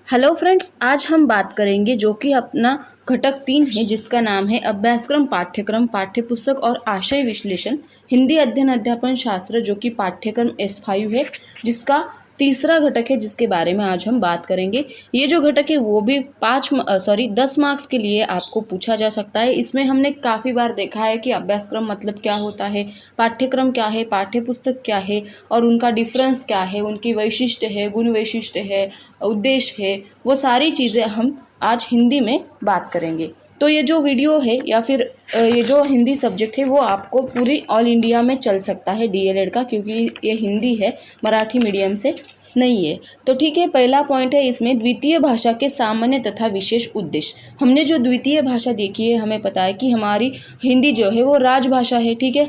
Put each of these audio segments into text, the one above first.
Hello friends, आज हम बात करेंगे जो कि अपना घटक 3 है, जिसका नाम है अभ्यासक्रम, पाठ्यक्रम, पाठ्यपुस्तक और आशय विश्लेषण, हिंदी अध्ययन अध्यापन शास्त्र, जो कि पाठ्यक्रम S5 है, जिसका तीसरा घटक है, जिसके बारे में आज हम बात करेंगे। ये जो घटक है वो भी 10 मार्क्स के लिए आपको पूछा जा सकता है। इसमें हमने काफ़ी बार देखा है कि अभ्यासक्रम मतलब क्या होता है, पाठ्यक्रम क्या है, पाठ्यपुस्तक क्या है और उनका डिफरेंस क्या है, उनकी वैशिष्ट्य है, गुण वैशिष्ट्य है, उद्देश्य है, वो सारी चीज़ें हम आज हिंदी में बात करेंगे। तो ये जो वीडियो है या फिर ये जो हिंदी सब्जेक्ट है वो आपको पूरी ऑल इंडिया में चल सकता है DLED का, क्योंकि ये हिंदी है, मराठी मीडियम से नहीं है। तो ठीक है, पहला पॉइंट है इसमें द्वितीय भाषा के सामान्य तथा विशेष उद्देश्य। हमने जो द्वितीय भाषा देखी है, हमें पता है कि हमारी हिंदी जो है वो राजभाषा है, ठीक है,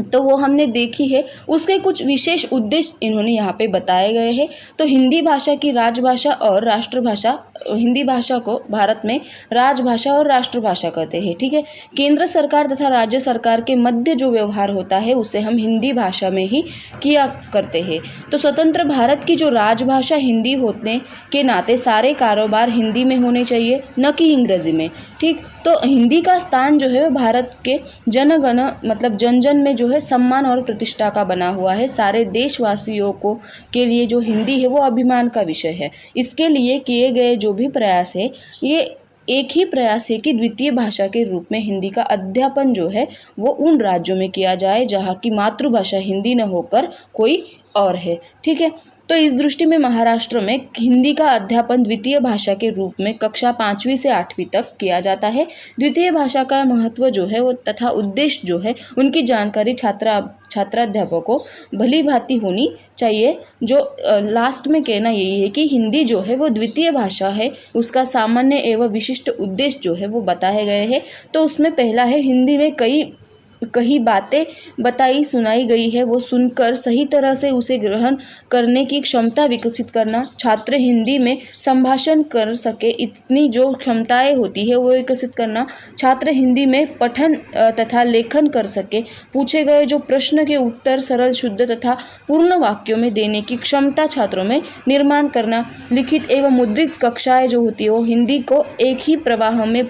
तो वो हमने देखी है। उसके कुछ विशेष उद्देश्य इन्होंने यहाँ पे बताए गए हैं। तो हिंदी भाषा की राजभाषा और राष्ट्रभाषा, हिंदी भाषा को भारत में राजभाषा और राष्ट्रभाषा कहते हैं, ठीक है। केंद्र सरकार तथा राज्य सरकार के मध्य जो व्यवहार होता है उसे हम हिंदी भाषा में ही किया करते हैं। तो स्वतंत्र भारत की जो राजभाषा हिंदी होने के नाते सारे कारोबार हिंदी में होने चाहिए, न कि अंग्रेजी में, ठीक। तो हिंदी का स्थान जो है वो भारत के जनगण मतलब जन जन में जो है सम्मान और प्रतिष्ठा का बना हुआ है। सारे देशवासियों को के लिए जो हिंदी है वो अभिमान का विषय है। इसके लिए किए गए जो भी प्रयास है, ये एक ही प्रयास है कि द्वितीय भाषा के रूप में हिंदी का अध्यापन जो है वो उन राज्यों में किया जाए जहाँ की मातृभाषा हिंदी न होकर कोई और है, ठीक है। तो इस दृष्टि में महाराष्ट्र में हिंदी का अध्यापन द्वितीय भाषा के रूप में कक्षा 5वीं से 8वीं तक किया जाता है। द्वितीय भाषा का महत्व जो है वो तथा उद्देश्य जो है उनकी जानकारी छात्राध्यापकों को भली भांति होनी चाहिए। जो लास्ट में कहना यही है कि हिंदी जो है वो द्वितीय भाषा है, उसका सामान्य एवं विशिष्ट उद्देश्य जो है वो बताए गए हैं। तो उसमें पहला है, हिंदी में कई बातें बताई सुनाई गई है, वो सुनकर सही तरह से उसे ग्रहण करने की क्षमता विकसित करना। छात्र हिंदी में संभाषण कर सके इतनी जो क्षमताएं होती है वो विकसित करना। छात्र हिंदी में पठन तथा लेखन कर सके। पूछे गए जो प्रश्न के उत्तर सरल, शुद्ध तथा पूर्ण वाक्यों में देने की क्षमता छात्रों में निर्माण करना। लिखित एवं मुद्रित कक्षाएं जो होती है वो हिंदी को एक ही प्रवाह में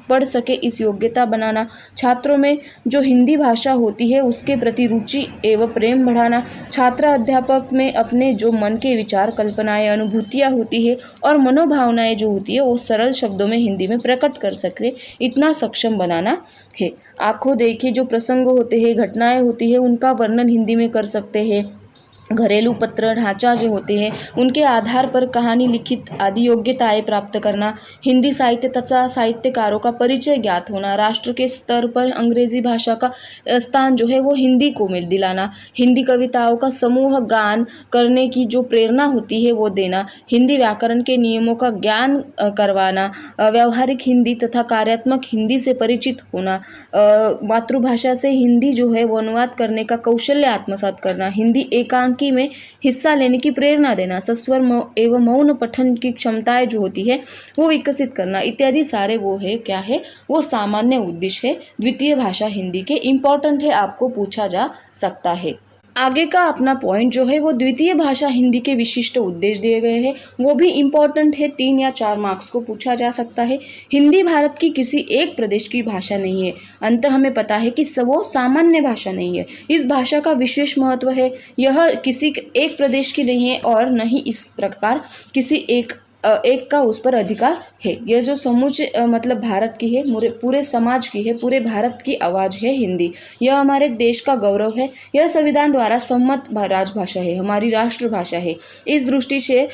पढ़ सके, इस योग्यता बनाना। छात्रों में जो हिंदी भाषा होती है उसके प्रति रुचि एवं प्रेम बढ़ाना। छात्र अध्यापक में अपने जो मन के विचार, कल्पनाएं, अनुभूतियाँ होती है और मनोभावनाएं जो होती है वो सरल शब्दों में हिंदी में प्रकट कर सके, इतना सक्षम बनाना है। आप खुद देखिए, जो प्रसंग होते हैं, घटनाएं होती है, उनका वर्णन हिंदी में कर सकते हैं। घरेलू पत्र ढांचा जो होते हैं उनके आधार पर कहानी लिखित आदि योग्यताएं प्राप्त करना। हिंदी साहित्य तथा साहित्यकारों का परिचय ज्ञात होना। राष्ट्र के स्तर पर अंग्रेजी भाषा का स्थान जो है वो हिंदी को मिल दिलाना। हिंदी कविताओं का समूह गान करने की जो प्रेरणा होती है वो देना। हिंदी व्याकरण के नियमों का ज्ञान करवाना। व्यावहारिक हिंदी तथा कार्यात्मक हिंदी से परिचित होना। मातृभाषा से हिंदी जो है वो अनुवाद करने का कौशल्य आत्मसात करना। हिंदी एकांकी में हिस्सा लेने की प्रेरणा देना। सस्वर एवं मौन पठन की क्षमताएं जो होती है वो विकसित करना, इत्यादि सारे वो है क्या है, वो सामान्य उद्देश्य है द्वितीय भाषा हिंदी के। इम्पोर्टेंट है, आपको पूछा जा सकता है। आगे का अपना पॉइंट जो है वो द्वितीय भाषा हिंदी के विशिष्ट उद्देश्य दिए गए हैं, वो भी इम्पोर्टेंट है। 3 या 4 मार्क्स को पूछा जा सकता है। हिंदी भारत की किसी एक प्रदेश की भाषा नहीं है। अंत हमें पता है कि वो सामान्य भाषा नहीं है। इस भाषा का विशेष महत्व है, यह किसी एक प्रदेश की नहीं है और न ही इस प्रकार किसी एक का उस पर अधिकार है। यह जो समूचे मतलब भारत की है, पूरे समाज की है, पूरे भारत की आवाज़ है हिंदी। यह हमारे देश का गौरव है। यह संविधान द्वारा सम्मत राजभाषा है, हमारी राष्ट्रभाषा है। इस दृष्टि से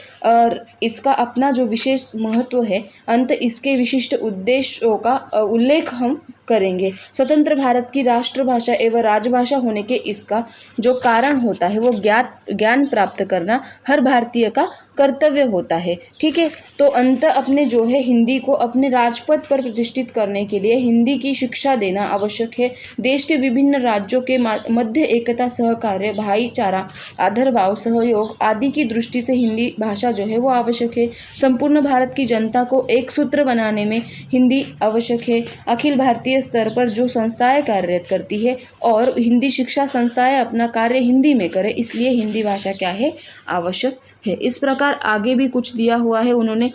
इसका अपना जो विशेष महत्व है, अंत इसके विशिष्ट उद्देश्यों का उल्लेख हम करेंगे। स्वतंत्र भारत की राष्ट्रभाषा एवं राजभाषा होने के इसका जो कारण होता है वो ज्ञान प्राप्त करना हर भारतीय का कर्तव्य होता है, ठीक है। तो अंत अपने जो है हिंदी को अपने राजपथ पर प्रतिष्ठित करने के लिए हिंदी की शिक्षा देना आवश्यक है। देश के विभिन्न राज्यों के मध्य एकता, सहकार्य, भाईचारा, आदरभाव, सहयोग आदि की दृष्टि से हिंदी भाषा जो है वो आवश्यक है। संपूर्ण भारत की जनता को एक सूत्र बनाने में हिंदी आवश्यक है। अखिल भारतीय स्तर पर जो संस्थाएं कार्यरत करती है और हिंदी शिक्षा संस्थाएं अपना कार्य हिंदी में करें, इसलिए हिंदी भाषा क्या है, आवश्यक है। इस प्रकार आगे भी कुछ दिया हुआ है उन्होंने,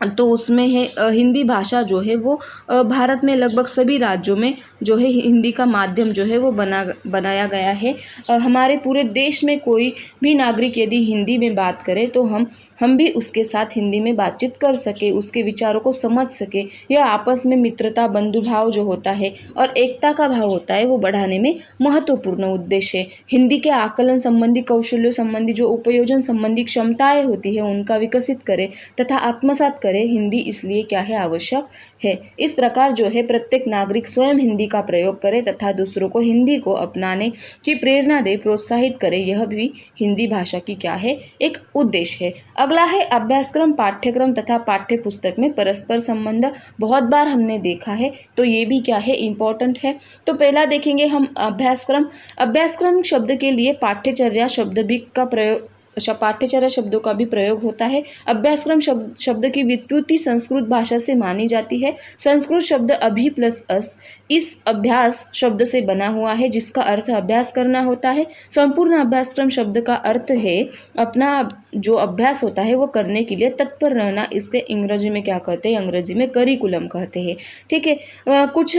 तो उसमें है हिंदी भाषा जो है वो भारत में लगभग सभी राज्यों में जो है हिंदी का माध्यम जो है वो बनाया गया है। हमारे पूरे देश में कोई भी नागरिक यदि हिंदी में बात करे तो हम भी उसके साथ हिंदी में बातचीत कर सके, उसके विचारों को समझ सके, या आपस में मित्रता, बंधुभाव जो होता है और एकता का भाव होता है वो बढ़ाने में महत्वपूर्ण उद्देश्य है। हिंदी के आकलन संबंधी, कौशल्यों संबंधी, जो उपयोजन संबंधी क्षमताएं होती है उनका विकसित करे तथा आत्मसात करे। हिंदी इसलिए क्या है, आवश्यक है। इस प्रकार जो है प्रत्येक नागरिक स्वयं हिंदी का प्रयोग करे तथा दूसरों को हिंदी को अपनाने की प्रेरणा दे, प्रोत्साहित करे। यह भी हिंदी भाषा की क्या है, एक उद्देश्य है। अगला है अभ्यासक्रम, पाठ्यक्रम तथा पाठ्य पुस्तक में परस्पर संबंध। बहुत बार हमने देखा है, तो ये भी क्या है, इम्पोर्टेंट है। तो पहला देखेंगे हम अभ्यासक्रम। अभ्यासक्रम शब्द के लिए पाठ्यचर्या शब्द भी का प्रयोग, पाठ्यचर्या शब्दों का भी प्रयोग होता है। अभ्यासक्रम शब्द की व्युत्पत्ति संस्कृत भाषा से मानी जाती है। संस्कृत शब्द अभि प्लस अस इस अभ्यास शब्द से बना हुआ है, जिसका अर्थ अभ्यास करना होता है। संपूर्ण अभ्यासक्रम शब्द का अर्थ है अपना जो अभ्यास होता है वो करने के लिए तत्पर रहना। इसके अंग्रेजी में क्या कहते हैं, अंग्रेजी में करिकुलम कहते हैं। ठीक है, कुछ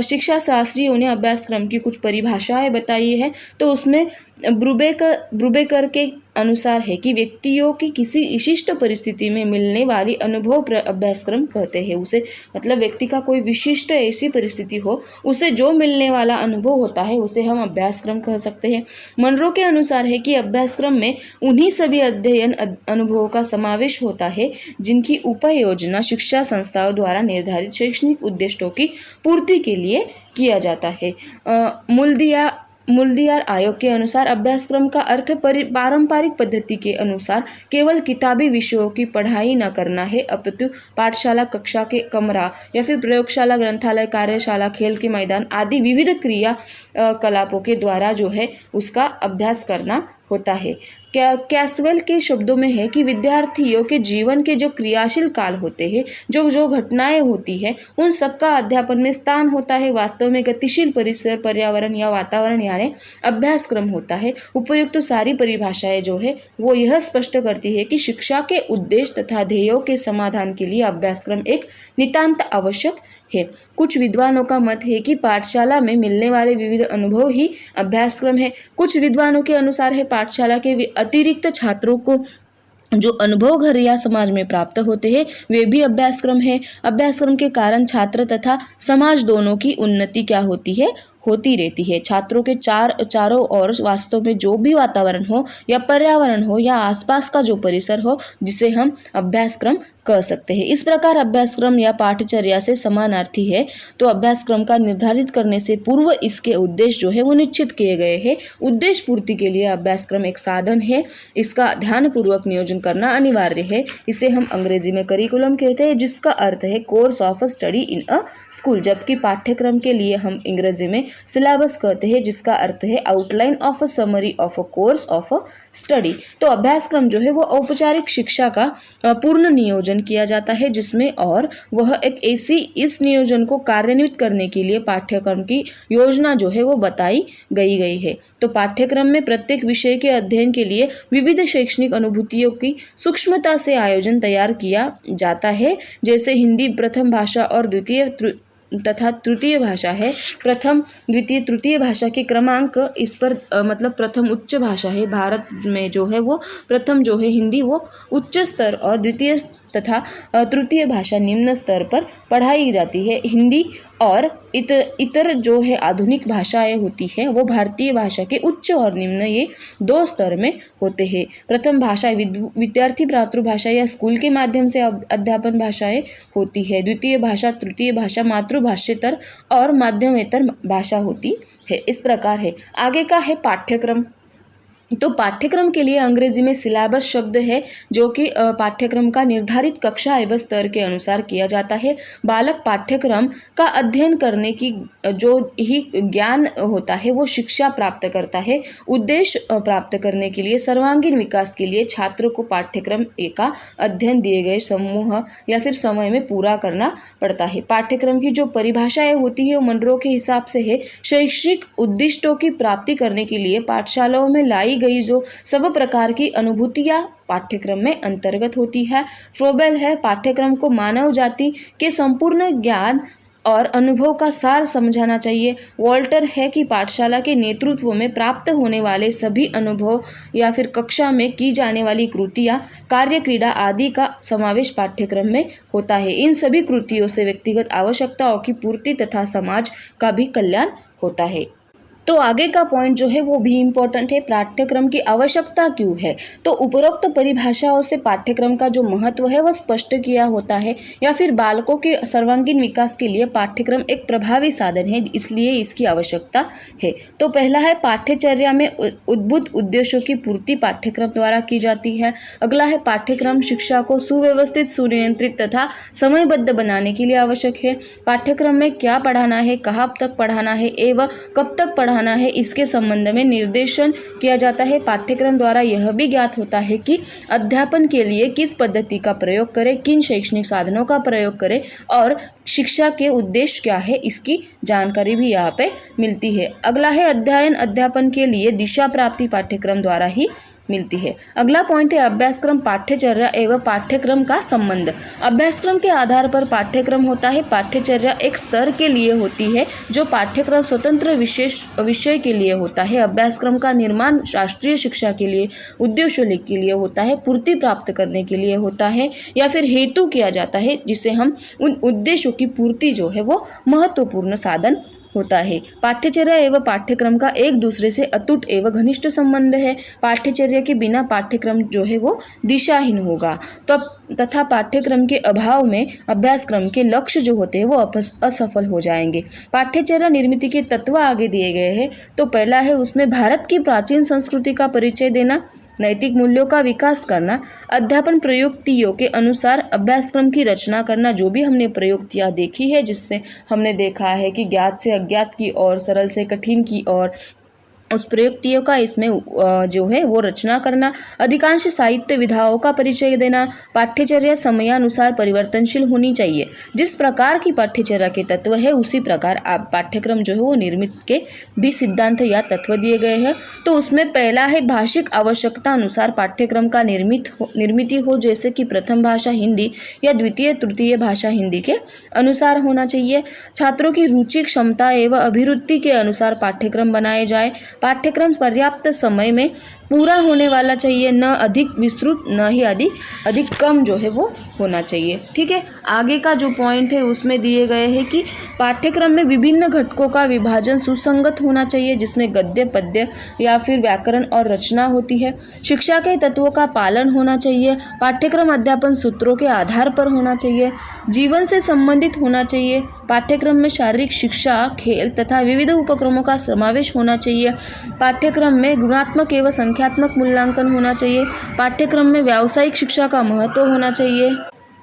शिक्षा शास्त्रियों ने अभ्यासक्रम की कुछ परिभाषाएं बताई है, तो उसमें ब्रूबेकर के अनुसार है कि व्यक्तियों की किसी विशिष्ट परिस्थिति में मिलने वाली अनुभव अभ्यासक्रम कहते हैं। उसे मतलब व्यक्ति का कोई विशिष्ट ऐसी परिस्थिति हो, उसे जो मिलने वाला अनुभव होता है उसे हम अभ्यासक्रम कह सकते हैं। मनरो के अनुसार है कि अभ्यासक्रम में उन्हीं सभी अध्ययन अनुभवों का समावेश होता है जिनकी उपयोजना शिक्षा संस्थाओं द्वारा निर्धारित शैक्षणिक उद्देश्यों की पूर्ति के लिए किया जाता है। मुल्दियार आयोग के अनुसार अभ्यासक्रम का अर्थ पारंपरिक पद्धति के अनुसार केवल किताबी विषयों की पढ़ाई न करना है, अपितु पाठशाला, कक्षा के कमरा या फिर प्रयोगशाला, ग्रंथालय, कार्यशाला, खेल के मैदान आदि विविध क्रिया कलापों के द्वारा जो है उसका अभ्यास करना होता है। कैसवेल के शब्दों में है कि विद्यार्थियों के जीवन के जो क्रियाशील काल होते हैं, जो घटनाएं होती है, उन सबका अध्यापन में स्थान होता है। वास्तव में गतिशील परिसर, पर्यावरण या वातावरण यानी अभ्यासक्रम होता है। उपर्युक्त तो सारी परिभाषाएं जो है वो यह स्पष्ट करती है कि शिक्षा के उद्देश्य तथा ध्येयों के समाधान के लिए अभ्यासक्रम एक नितांत आवश्यक है। कुछ विद्वानों का मत है कि पाठशाला में मिलने वाले विविध अनुभव ही अभ्यासक्रम है। कुछ विद्वानों के अनुसार है पाठशाला के अतिरिक्त छात्रों को जो अनुभव घर या समाज में प्राप्त होते हैं वे भी अभ्यासक्रम है। अभ्यासक्रम के कारण छात्र तथा समाज दोनों की उन्नति क्या होती है, होती रहती है। छात्रों के चारों ओर वास्तव में जो भी वातावरण हो या पर्यावरण हो या आसपास का जो परिसर हो, जिसे हम अभ्यासक्रम कह सकते हैं। इस प्रकार अभ्यासक्रम या पाठचर्या से समानार्थी है। तो अभ्यासक्रम का निर्धारित करने से पूर्व इसके उद्देश्य जो है वो निश्चित किए गए हैं। उद्देश्य पूर्ति के लिए अभ्यासक्रम एक साधन है, इसका ध्यानपूर्वक नियोजन करना अनिवार्य है। इसे हम अंग्रेजी में करिकुलम कहते हैं, जिसका अर्थ है course of study in a school, जबकि पाठ्यक्रम के लिए हम अंग्रेजी में सिलेबस कहते हैं, जिसका अर्थ है outline of a summary of a course of a study. तो अभ्यासक्रम जो है वो औपचारिक शिक्षा का पूर्ण नियोजन किया जाता है, जिसमें और वह एक ऐसी इस नियोजन को कार्यान्वित करने के लिए पाठ्यक्रम की योजना जो है वो बताई गई है। तो पाठ्यक्रम में प्रत्येक विषय के अध्ययन के लिए विविध शैक्षणिक अनुभूतियों की सूक्ष्मता से आयोजन तैयार किया जाता है। जैसे हिंदी प्रथम भाषा और द्वितीय तथा तृतीय भाषा है। प्रथम, द्वितीय, तृतीय भाषा के क्रमांक इस पर मतलब प्रथम उच्च भाषा है भारत में जो है वो प्रथम जो है हिंदी वो उच्च स्तर और द्वितीय तथा तृतीय भाषा निम्न स्तर पर पढ़ाई जाती है। हिंदी और इतर जो है आधुनिक भाषाएं होती हैं वो भारतीय भाषा के उच्च और निम्न ये दो स्तर में होते हैं। प्रथम भाषा विद्यार्थी मातृभाषा या स्कूल के माध्यम से अध्यापन भाषाएं होती है। द्वितीय भाषा, तृतीय भाषा मातृभाषेतर और माध्यमेतर भाषा होती है। इस प्रकार है। आगे का है पाठ्यक्रम। तो पाठ्यक्रम के लिए अंग्रेजी में सिलेबस शब्द है, जो कि पाठ्यक्रम का निर्धारित कक्षा एवं स्तर के अनुसार किया जाता है। बालक पाठ्यक्रम का अध्ययन करने की जो ही ज्ञान होता है वो शिक्षा प्राप्त करता है। उद्देश्य प्राप्त करने के लिए सर्वांगीण विकास के लिए छात्र को पाठ्यक्रम का अध्ययन दिए गए समूह या फिर समय में पूरा करना पड़ता है। पाठ्यक्रम की जो परिभाषाएं होती है वो मनरो के हिसाब से है। शैक्षिक उद्दिष्टों की प्राप्ति करने के लिए पाठशालाओं में लाई बताई गई जो सब प्रकार की अनुभूतियाँ पाठ्यक्रम में अंतर्गत होती है। फ्रोबेल है पाठ्यक्रम को मानव जाति के संपूर्ण ज्ञान और अनुभव का सार समझाना चाहिए। वॉल्टर है कि पाठशाला के नेतृत्व में प्राप्त होने वाले सभी अनुभव या फिर कक्षा में की जाने वाली कृतियाँ, कार्य, क्रीड़ा आदि का समावेश पाठ्यक्रम में होता है। इन सभी कृतियों से व्यक्तिगत आवश्यकताओं की पूर्ति तथा समाज का भी कल्याण होता है। तो आगे का पॉइंट जो है वो भी इम्पोर्टेंट है, पाठ्यक्रम की आवश्यकता क्यों है। तो उपरोक्त परिभाषाओं से पाठ्यक्रम का जो महत्व है वह स्पष्ट किया होता है, या फिर बालकों के सर्वांगीण विकास के लिए पाठ्यक्रम एक प्रभावी साधन है, इसलिए इसकी आवश्यकता है। तो पहला है पाठ्यचर्या में उद्भूत उद्देश्यों की पूर्ति पाठ्यक्रम द्वारा की जाती है। अगला है पाठ्यक्रम शिक्षा को सुव्यवस्थित, सुनियंत्रित तथा समयबद्ध बनाने के लिए आवश्यक है। पाठ्यक्रम में क्या पढ़ाना है, कहाँ तक पढ़ाना है एवं कब तक पढ़ाना है, इसके संबंध में निर्देशन किया जाता है। पाठ्यक्रम द्वारा यह भी ज्ञात होता है कि अध्यापन के लिए किस पद्धति का प्रयोग करें, किन शैक्षणिक साधनों का प्रयोग करें और शिक्षा के उद्देश्य क्या है, इसकी जानकारी भी यहाँ पे मिलती है। अगला है अध्ययन अध्यापन के लिए दिशा प्राप्ति पाठ्यक्रम द्वारा ही मिलती है। अगला पॉइंट है अभ्यासक्रम, पाठ्यचर्या एवं पाठ्यक्रम का संबंध। अभ्यासक्रम के आधार पर पाठ्यक्रम होता है। पाठ्यचर्या एक स्तर के लिए होती है जो पाठ्यक्रम स्वतंत्र विशेष विषय के लिए होता है। अभ्यासक्रम का निर्माण राष्ट्रीय शिक्षा के लिए, उद्देश्यों के लिए होता है, पूर्ति प्राप्त करने के लिए होता है या फिर हेतु किया जाता है, जिससे हम उन उद्देश्यों की पूर्ति जो है वो महत्वपूर्ण साधन होता है। पाठ्यचर्या एवं पाठ्यक्रम का एक दूसरे से अटूट एवं घनिष्ठ संबंध है। पाठ्यचर्या के बिना पाठ्यक्रम जो है वो दिशाहीन होगा, तो तथा पाठ्यक्रम के अभाव में अभ्यासक्रम के लक्ष्य जो होते हैं वो असफल हो जाएंगे। पाठ्यचर्या निर्मिति के तत्व आगे दिए गए हैं। तो पहला है उसमें भारत की प्राचीन संस्कृति का परिचय देना, नैतिक मूल्यों का विकास करना, अध्यापन प्रयुक्तियों के अनुसार अभ्यासक्रम की रचना करना। जो भी हमने प्रयुक्तियाँ देखी है, जिससे हमने देखा है कि ज्ञात से अज्ञात की और सरल से कठिन की और उस प्रयुक्तियों का इसमें जो है वो रचना करना, अधिकांश साहित्य विधाओं का परिचय देना। पाठ्यचर्या समयानुसार परिवर्तनशील होनी चाहिए। जिस प्रकार की पाठ्यचर्या के तत्व है उसी प्रकार आप पाठ्यक्रम जो है वो निर्मित के भी सिद्धांत या तत्व दिए गए हैं। तो उसमें पहला है भाषिक आवश्यकता अनुसार पाठ्यक्रम का निर्मिति हो, जैसे कि प्रथम भाषा हिंदी या द्वितीय तृतीय भाषा हिंदी के अनुसार होना चाहिए। छात्रों की रुचि, क्षमता एवं अभिरुचि के अनुसार पाठ्यक्रम बनाए जाए। पाठ्यक्रम पर्याप्त समय में पूरा होने वाला चाहिए, न अधिक विस्तृत न ही अधिक कम जो है वो होना चाहिए। ठीक है, आगे का जो पॉइंट है उसमें दिए गए हैं कि पाठ्यक्रम में विभिन्न घटकों का विभाजन सुसंगत होना चाहिए, जिसमें गद्य, पद्य या फिर व्याकरण और रचना होती है। शिक्षा के तत्वों का पालन होना चाहिए। पाठ्यक्रम अध्यापन सूत्रों के आधार पर होना चाहिए, जीवन से संबंधित होना चाहिए। पाठ्यक्रम में शारीरिक शिक्षा, खेल तथा विविध उपक्रमों का समावेश होना चाहिए। पाठ्यक्रम में गुणात्मक एवं संख्यात्मक मूल्यांकन होना चाहिए। पाठ्यक्रम में व्यावसायिक शिक्षा का महत्व होना चाहिए।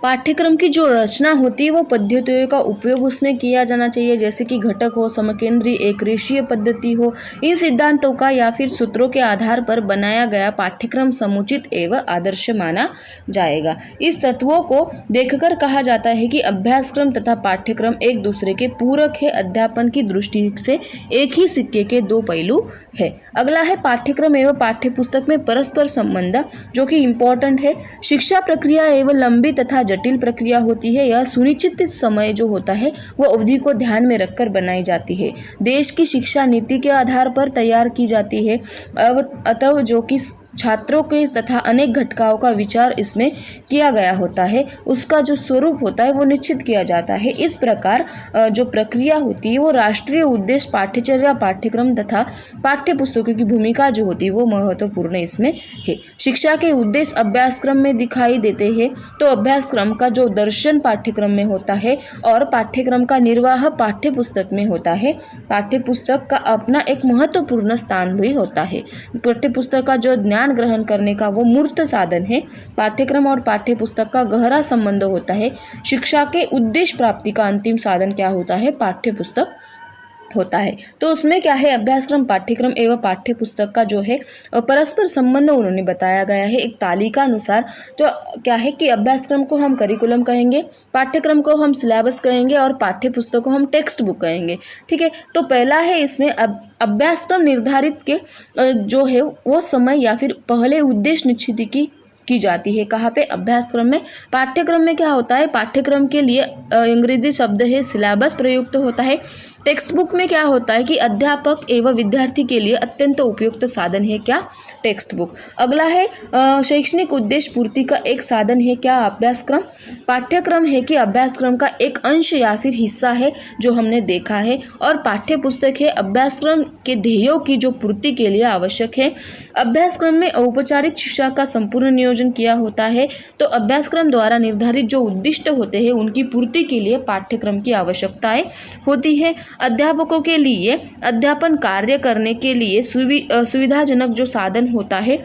पाठ्यक्रम की जो रचना होती है वो पद्धतियों का उपयोग उसमें किया जाना चाहिए, जैसे कि घटक हो, समकेंद्री, एक रेखीय पद्धति हो। इन सिद्धांतों का या फिर सूत्रों के आधार पर बनाया गया पाठ्यक्रम समुचित एवं आदर्श माना जाएगा। इस तत्वों को देखकर कहा जाता है कि अभ्यासक्रम तथा पाठ्यक्रम एक दूसरे के पूरक है। अध्यापन की दृष्टि से एक ही सिक्के के दो पहलू है। अगला है पाठ्यक्रम एवं पाठ्यपुस्तक में परस्पर संबंध, जो कि इम्पोर्टेंट है। शिक्षा प्रक्रिया एवं लंबी तथा जटिल प्रक्रिया होती है। यह सुनिश्चित समय जो होता है वो अवधि को ध्यान में रखकर बनाई जाती है। देश की शिक्षा नीति के आधार पर तैयार की जाती है। अतः जो कि छात्रों के तथा अनेक घटकों का विचार इसमें किया गया होता है, उसका जो स्वरूप होता है वो निश्चित किया जाता है। इस प्रकार जो प्रक्रिया होती है वो राष्ट्रीय उद्देश्य, पाठ्यचर्या, पाठ्यक्रम तथा पाठ्यपुस्तकों की भूमिका जो होती है वो महत्वपूर्ण इसमें है। शिक्षा के उद्देश्य अभ्यासक्रम में दिखाई देते हैं। तो अभ्यासक्रम का जो दर्शन पाठ्यक्रम में होता है और पाठ्यक्रम का निर्वाह पाठ्यपुस्तक में होता है। पाठ्यपुस्तक का अपना एक महत्वपूर्ण स्थान भी होता है। पाठ्यपुस्तक का जो ज्ञान ग्रहण करने का वो मूर्त साधन है। पाठ्यक्रम और पाठ्यपुस्तक का गहरा संबंध होता है। शिक्षा के उद्देश्य प्राप्ति का अंतिम साधन क्या होता है? पाठ्यपुस्तक होता है। तो उसमें क्या है, अभ्यासक्रम, पाठ्यक्रम एवं पाठ्य पुस्तक का जो है परस्पर संबंध उन्होंने बताया गया है एक तालिका अनुसार। जो क्या है कि अभ्यासक्रम को हम करिकुलम कहेंगे, पाठ्यक्रम को हम सिलेबस कहेंगे और पाठ्य पुस्तक को हम टेक्स्ट बुक कहेंगे। ठीक है, तो पहला है इसमें अभ्यासक्रम निर्धारित के जो है वो समय या फिर पहले उद्देश्य निश्चित की जाती है। कहाँ पे, अभ्यासक्रम में। पाठ्यक्रम में क्या होता है, पाठ्यक्रम के लिए अंग्रेजी शब्द है सिलेबस प्रयुक्त होता है। टेक्स्ट बुक में क्या होता है कि अध्यापक एवं विद्यार्थी के लिए अत्यंत उपयुक्त साधन है क्या, टेक्स्ट बुक। अगला है शैक्षणिक उद्देश्य पूर्ति का एक साधन है क्या, अभ्यासक्रम। पाठ्यक्रम है कि अभ्यासक्रम का एक अंश या फिर हिस्सा है जो हमने देखा है। और पाठ्य पुस्तक है अभ्यासक्रम के ध्येयों की जो पूर्ति के लिए आवश्यक है। अभ्यासक्रम में औपचारिक शिक्षा का संपूर्ण नियोजन किया होता है। तो अभ्यासक्रम द्वारा निर्धारित जो उद्दिष्ट होते हैं उनकी पूर्ति के लिए पाठ्यक्रम की आवश्यकताएं होती है। अध्यापकों के लिए अध्यापन कार्य करने के लिए सुविधाजनक जो साधन होता है,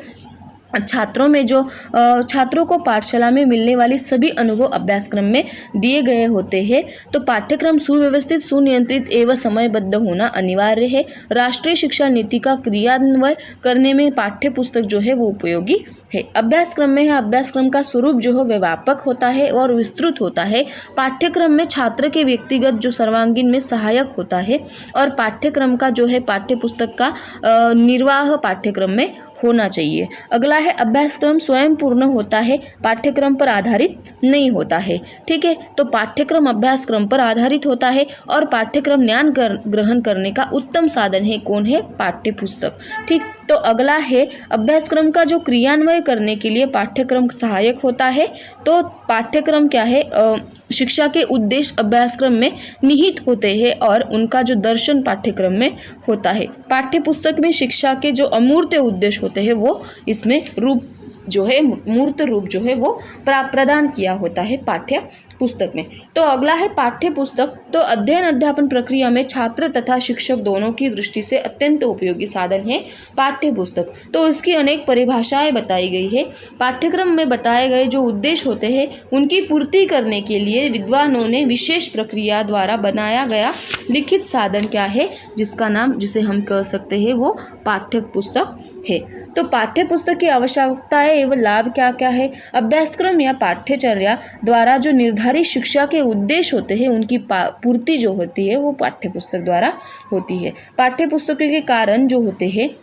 छात्रों को पाठशाला में मिलने वाली सभी अनुभव अभ्यासक्रम में दिए गए होते हैं। तो पाठ्यक्रम सुव्यवस्थित, सुनियंत्रित एवं समयबद्ध होना अनिवार्य है। राष्ट्रीय शिक्षा नीति का क्रियान्वयन करने में पाठ्य पुस्तक जो है वो उपयोगी है। अभ्यासक्रम में है, अभ्यासक्रम का स्वरूप जो है व्यापक होता है और विस्तृत होता है। पाठ्यक्रम में छात्र के व्यक्तिगत जो सर्वांगीण में सहायक होता है और पाठ्यक्रम का जो है पाठ्य पुस्तक का निर्वाह पाठ्यक्रम में होना चाहिए। अगला है अभ्यासक्रम स्वयं पूर्ण होता है, पाठ्यक्रम पर आधारित नहीं होता है। ठीक है, तो पाठ्यक्रम अभ्यासक्रम पर आधारित होता है और पाठ्यक्रम ज्ञान ग्रहण करने का उत्तम साधन है कौन है, पाठ्य पुस्तक। ठीक, तो अगला है अभ्यासक्रम का जो क्रियान्वयन करने के लिए पाठ्यक्रम सहायक होता है। तो पाठ्यक्रम क्या है, शिक्षा के उद्देश्य अभ्यासक्रम में निहित होते हैं और उनका जो दर्शन पाठ्यक्रम में होता है। पाठ्य पुस्तक में शिक्षा के जो अमूर्त उद्देश्य होते हैं वो इसमें रूप जो है मूर्त रूप जो है वो प्रदान किया होता है पाठ्य पुस्तक में। तो अगला है पाठ्य पुस्तक। तो अध्ययन अध्यापन प्रक्रिया में छात्र तथा शिक्षक दोनों की दृष्टि से अत्यंत उपयोगी साधन है पाठ्य पुस्तक। तो इसकी अनेक परिभाषाएं बताई गई है। पाठ्यक्रम में बताए गए जो उद्देश्य होते हैं उनकी पूर्ति करने के लिए विद्वानों ने विशेष प्रक्रिया द्वारा बनाया गया लिखित साधन क्या है, जिसका नाम जिसे हम कह सकते हैं वो पाठ्य पुस्तक है। तो पाठ्य पुस्तक की आवश्यकताएं एवं लाभ क्या क्या है। अभ्यासक्रम या पाठ्यचर्या द्वारा जो निर्धारित शिक्षा के उद्देश्य होते हैं उनकी पूर्ति जो होती है वो पाठ्य पुस्तक द्वारा होती है। पाठ्य पुस्तकों के कारण जो होते हैं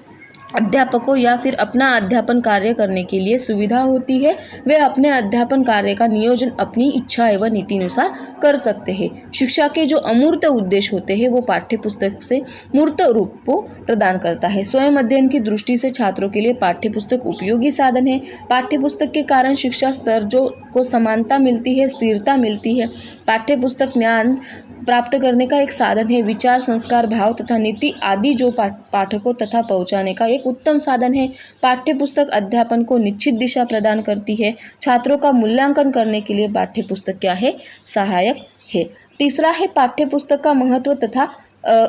अध्यापकों या फिर अपना अध्यापन कार्य करने के लिए सुविधा होती है। वे अपने अध्यापन कार्य का नियोजन अपनी इच्छा एवं नीति अनुसार कर सकते हैं। शिक्षा के जो अमूर्त उद्देश्य होते हैं वो पाठ्य पुस्तक से मूर्त रूप को प्रदान करता है। स्वयं अध्ययन की दृष्टि से छात्रों के लिए पाठ्य पुस्तक उपयोगी साधन है। पाठ्य पुस्तक के कारण शिक्षा स्तर जो को समानता मिलती है, स्थिरता मिलती है। पाठ्य पुस्तक ज्ञान प्राप्त करने का एक साधन है। विचार, संस्कार, भाव तथा नीति आदि जो पाठकों तथा पहुंचाने का एक उत्तम साधन है। पाठ्य पुस्तक अध्यापन को निश्चित दिशा प्रदान करती है। छात्रों का मूल्यांकन करने के लिए पाठ्य पुस्तक क्या है, सहायक है। तीसरा है पाठ्य पुस्तक का महत्व तथा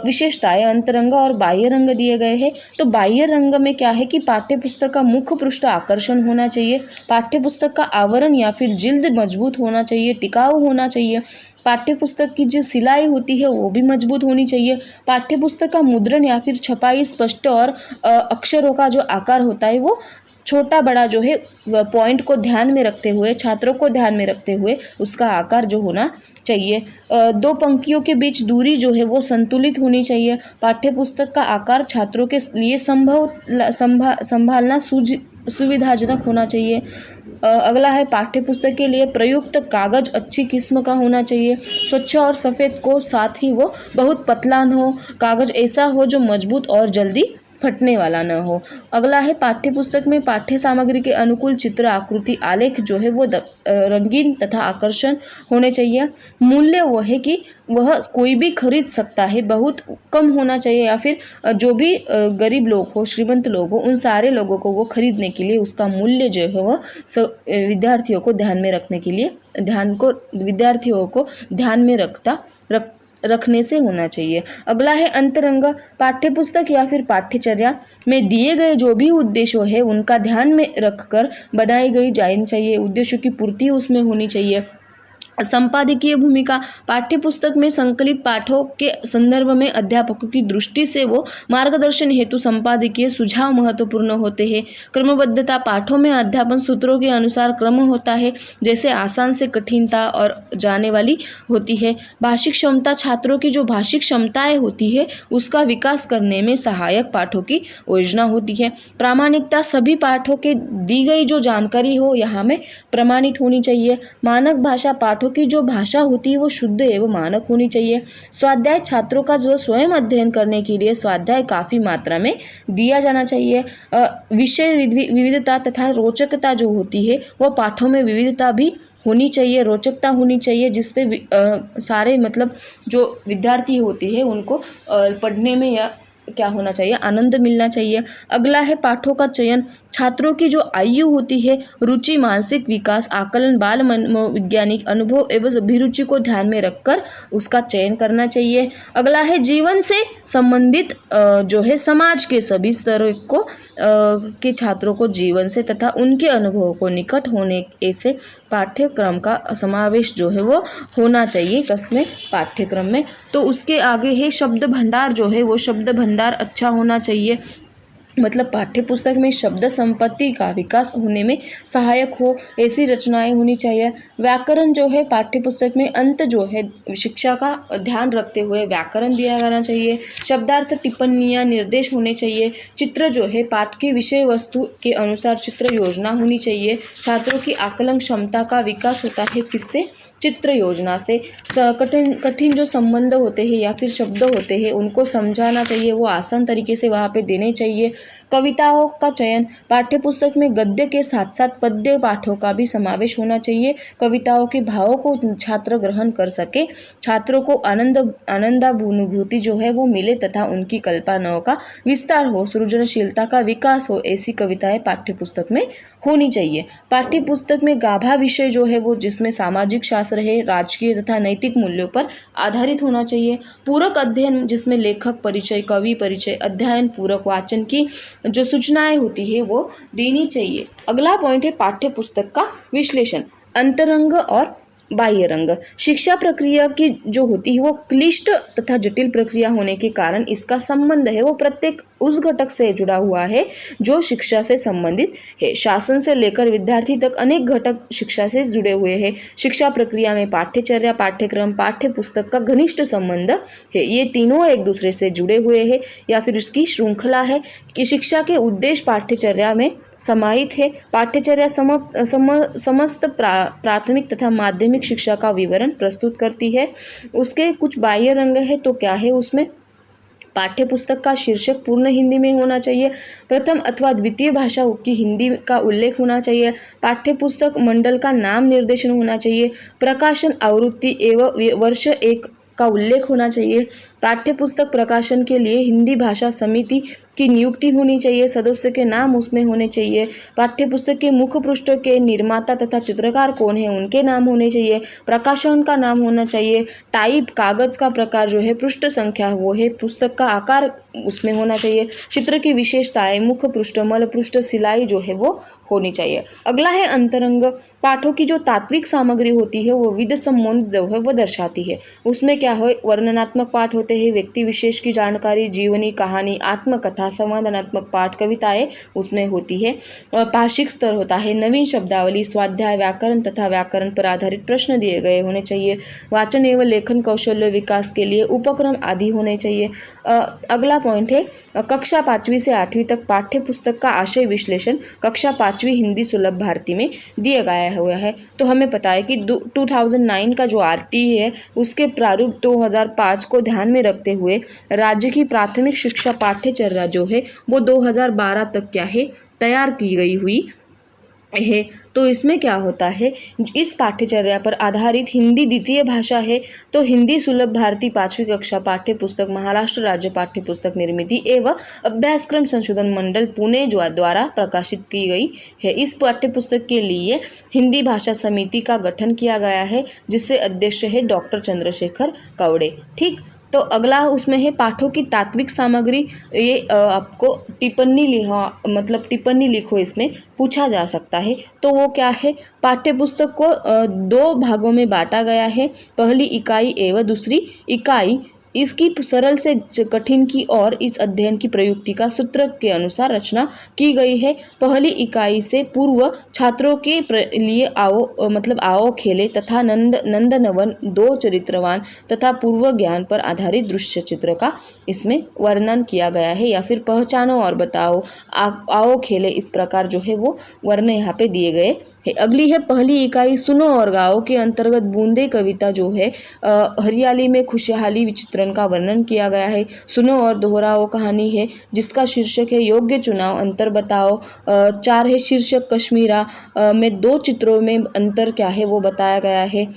विशेषताएं। अंतरंग और बाह्य रंग दिए गए हैं। तो बाह्य रंग में क्या है कि पाठ्य पुस्तक का मुख्य पृष्ठ आकर्षण होना चाहिए। पाठ्य पुस्तक का आवरण या फिर जिल्द मजबूत होना चाहिए, टिकाऊ होना चाहिए। पाठ्य पुस्तक की जो सिलाई होती है वो भी मजबूत होनी चाहिए। पाठ्य पुस्तक का मुद्रण या फिर छपाई स्पष्ट और अक्षरों का जो आकार होता है वो छोटा बड़ा जो है पॉइंट को ध्यान में रखते हुए, छात्रों को ध्यान में रखते हुए उसका आकार जो होना चाहिए। दो पंक्तियों के बीच दूरी जो है वो संतुलित होनी चाहिए। पाठ्य पुस्तक का आकार छात्रों के लिए संभालना सुविधाजनक होना चाहिए। अगला है पाठ्य पुस्तक के लिए प्रयुक्त कागज अच्छी किस्म का होना चाहिए, स्वच्छ और सफ़ेद को, साथ ही वो बहुत पतला न हो। कागज ऐसा हो जो मजबूत और जल्दी फटने वाला न हो। अगला है पाठ्य पुस्तक में पाठ्य सामग्री के अनुकूल चित्र, आकृति, आलेख जो है वो रंगीन तथा आकर्षण होने चाहिए। मूल्य वो है कि वह कोई भी खरीद सकता है, बहुत कम होना चाहिए, या फिर जो भी गरीब लोग हो, श्रीमंत लोग हो, उन सारे लोगों को वो खरीदने के लिए उसका मूल्य जो है वो विद्यार्थियों को ध्यान में रखने के लिए विद्यार्थियों को ध्यान में रखने से होना चाहिए। अगला है अंतरंग। पाठ्य पुस्तक या फिर पाठ्यचर्या में दिए गए जो भी उद्देश्य है उनका ध्यान में रखकर बनाई गई जानी चाहिए। उद्देश्यों की पूर्ति उसमें होनी चाहिए। संपादकीय भूमिका, पाठ्यपुस्तक में संकलित पाठों के संदर्भ में अध्यापकों की दृष्टि से वो मार्गदर्शन हेतु संपादकीय सुझाव महत्वपूर्ण होते हैं। क्रमबद्धता, पाठों में अध्यापन सूत्रों के अनुसार क्रम होता है, जैसे आसान से कठिनता और जाने वाली होती है। भाषिक क्षमता, छात्रों की जो भाषिक क्षमताएं होती है उसका विकास करने में सहायक पाठों की योजना होती है। प्रामाणिकता, सभी पाठों के दी गई जो जानकारी हो यहाँ में प्रमाणित होनी चाहिए। मानक भाषा, पाठों की जो भाषा होती है वो शुद्ध एवं मानक होनी चाहिए। स्वाध्याय, छात्रों का जो स्वयं अध्ययन करने के लिए स्वाध्याय काफ़ी मात्रा में दिया जाना चाहिए। विषय विविधता तथा रोचकता जो होती है वो पाठों में विविधता भी होनी चाहिए, रोचकता होनी चाहिए, जिसपे सारे मतलब जो विद्यार्थी होती है उनको पढ़ने में या क्या होना चाहिए, आनंद मिलना चाहिए। अगला है पाठों का चयन, छात्रों की जो आयु होती है, रुचि, मानसिक विकास, आकलन, बाल मनोवैज्ञानिक अनुभव एवं अभिरुचि को ध्यान में रखकर उसका चयन करना चाहिए। अगला है जीवन से संबंधित जो है समाज के सभी स्तरों को के छात्रों को जीवन से तथा उनके अनुभवों को निकट होने ऐसे पाठ्यक्रम का समावेश जो है वो होना चाहिए कसमें पाठ्यक्रम में। तो उसके आगे है शब्द भंडार जो है वो शब्द भंडार अच्छा होना चाहिए, मतलब पाठ्यपुस्तक में शब्द संपत्ति का विकास होने में सहायक हो ऐसी रचनाएं होनी चाहिए। व्याकरण जो है पाठ्यपुस्तक में अंत जो है शिक्षा का ध्यान रखते हुए व्याकरण दिया जाना चाहिए। शब्दार्थ, टिप्पणियाँ, निर्देश होने चाहिए। चित्र जो है पाठ की विषय वस्तु के अनुसार चित्र योजना होनी चाहिए। छात्रों की आकलन क्षमता का विकास होता है किससे? चित्र योजना से। कठिन जो संबंध होते हैं या फिर शब्द होते हैं उनको समझाना चाहिए, वो आसान तरीके से वहाँ पे देने चाहिए। कविताओं का चयन, पाठ्यपुस्तक में गद्य के साथ साथ पद्य पाठों का भी समावेश होना चाहिए। कविताओं के भावों को छात्र ग्रहण कर सके, छात्रों को आनंदानुभूति जो है वो मिले तथा उनकी कल्पनाओं का विस्तार हो, सृजनशीलता का विकास हो, ऐसी कविताएं पाठ्यपुस्तक में होनी चाहिए। पाठ्यपुस्तक में गाभा विषय जो है वो जिसमें सामाजिक शास्त्र है, राजकीय तथा नैतिक मूल्यों पर आधारित होना चाहिए। पूरक अध्ययन जिसमें लेखक परिचय, कवि परिचय, अध्ययन पूरक वाचन की जो सूचनाएं होती है वो देनी चाहिए। अगला पॉइंट है पाठ्यपुस्तक का विश्लेषण, अंतरंग और बाह्य रंग। शिक्षा प्रक्रिया की जो होती है वो क्लिष्ट तथा जटिल प्रक्रिया होने के कारण इसका संबंध है वो प्रत्येक उस घटक से जुड़ा हुआ है जो शिक्षा से संबंधित है। शासन से लेकर विद्यार्थी तक अनेक घटक शिक्षा से जुड़े हुए हैं। शिक्षा प्रक्रिया में पाठ्यचर्या, पाठ्यक्रम, पाठ्यपुस्तक का घनिष्ठ संबंध है। ये तीनों एक दूसरे से जुड़े हुए हैं या फिर इसकी श्रृंखला है कि शिक्षा के उद्देश्य पाठ्यचर्या में समाहित है। पाठ्यचर्या समस्त प्राथमिक तथा माध्यमिक शिक्षा का विवरण प्रस्तुत करती है। उसके कुछ बाह्य रंग है, तो क्या है उसमें? पाठ्यपुस्तक का शीर्षक पूर्ण हिंदी में होना चाहिए। प्रथम अथवा द्वितीय भाषा की हिंदी का उल्लेख होना चाहिए। पाठ्यपुस्तक मंडल का नाम निर्देशन होना चाहिए। प्रकाशन, आवृत्ति एवं वर्ष 1 का उल्लेख होना चाहिए। पाठ्यपुस्तक प्रकाशन के लिए हिंदी भाषा समिति की नियुक्ति होनी चाहिए, सदस्य के नाम उसमें होने चाहिए। पाठ्यपुस्तक के मुख्य पृष्ठ के निर्माता तथा चित्रकार कौन है उनके नाम होने चाहिए। प्रकाशन का नाम होना चाहिए। टाइप, कागज का प्रकार जो है, पृष्ठ संख्या वो है, पुस्तक का आकार उसमें होना चाहिए। चित्र की विशेषताएं, मुख्य पृष्ठ, मल पृष्ठ, सिलाई जो है वो होनी चाहिए। अगला है अंतरंग। पाठों की जो तात्विक सामग्री होती है वो विध संबंध जो है वो दर्शाती है। उसमें क्या है? वर्णनात्मक पाठ होते हैं, व्यक्ति विशेष की जानकारी, जीवनी, कहानी, आत्मकथा, संवादात्मक पाठ, कविताएं उसमें होती है। भाषिक स्तर होता है, नवीन शब्दावली, स्वाध्याय, व्याकरण तथा व्याकरण पर आधारित प्रश्न दिए गए होने चाहिए। वाचन एवं लेखन कौशल्य विकास के लिए उपक्रम आदि होने चाहिए। अगला पॉइंट है कक्षा 5वीं से 8वीं तक पाठ्यपुस्तक का आशय विश्लेषण कक्षा 5वीं हिंदी सुलभ भारती में दिया गया हुआ है। तो हमें पता है कि 2009 का जो RT है उसके प्रारूप 2005 को ध्यान में रखते हुए राज्य की प्राथमिक शिक्षा पाठ्यचर्या जो है वो 2012 तक क्या है तैयार की गई हुई है। तो इसमें क्या होता है, इस पाठ्यचर्या पर आधारित हिंदी द्वितीय भाषा है। तो हिंदी सुलभ भारती 5वीं कक्षा पाठ्यपुस्तक महाराष्ट्र राज्य पाठ्यपुस्तक निर्मिति एवं अभ्यासक्रम संशोधन मंडल पुणे द्वारा प्रकाशित की गई है। इस पाठ्यपुस्तक के लिए हिंदी भाषा समिति का गठन किया गया है जिससे अध्यक्ष है डॉक्टर चंद्रशेखर कवड़े। ठीक, तो अगला उसमें है पाठों की तात्विक सामग्री। ये आपको टिप्पणी टिप्पणी लिखो, इसमें पूछा जा सकता है। तो वो क्या है, पाठ्य पुस्तक को दो भागों में बांटा गया है। पहली इकाई एवं दूसरी इकाई। इसकी सरल से कठिन की और इस अध्ययन की प्रयुक्ति का सूत्र के अनुसार रचना की गई है। पहली इकाई से पूर्व छात्रों के लिए आओ खेले तथा नंदनवन दो चरित्रवान तथा पूर्व ज्ञान पर आधारित दृश्य चित्र का इसमें वर्णन किया गया है, या फिर पहचानो और बताओ, आओ खेले, इस प्रकार जो है वो वर्ण यहाँ पे दिए गए है। अगली है पहली इकाई सुनो और गाओ के अंतर्गत बूंदे कविता जो है हरियाली में खुशहाली विचित्रण का वर्णन किया गया है। सुनो और दोहराओ कहानी है जिसका शीर्षक है योग्य चुनाव, अंतर बताओ। 4 है शीर्षक कश्मीरा में 2 चित्रों में अंतर क्या है वो बताया गया है।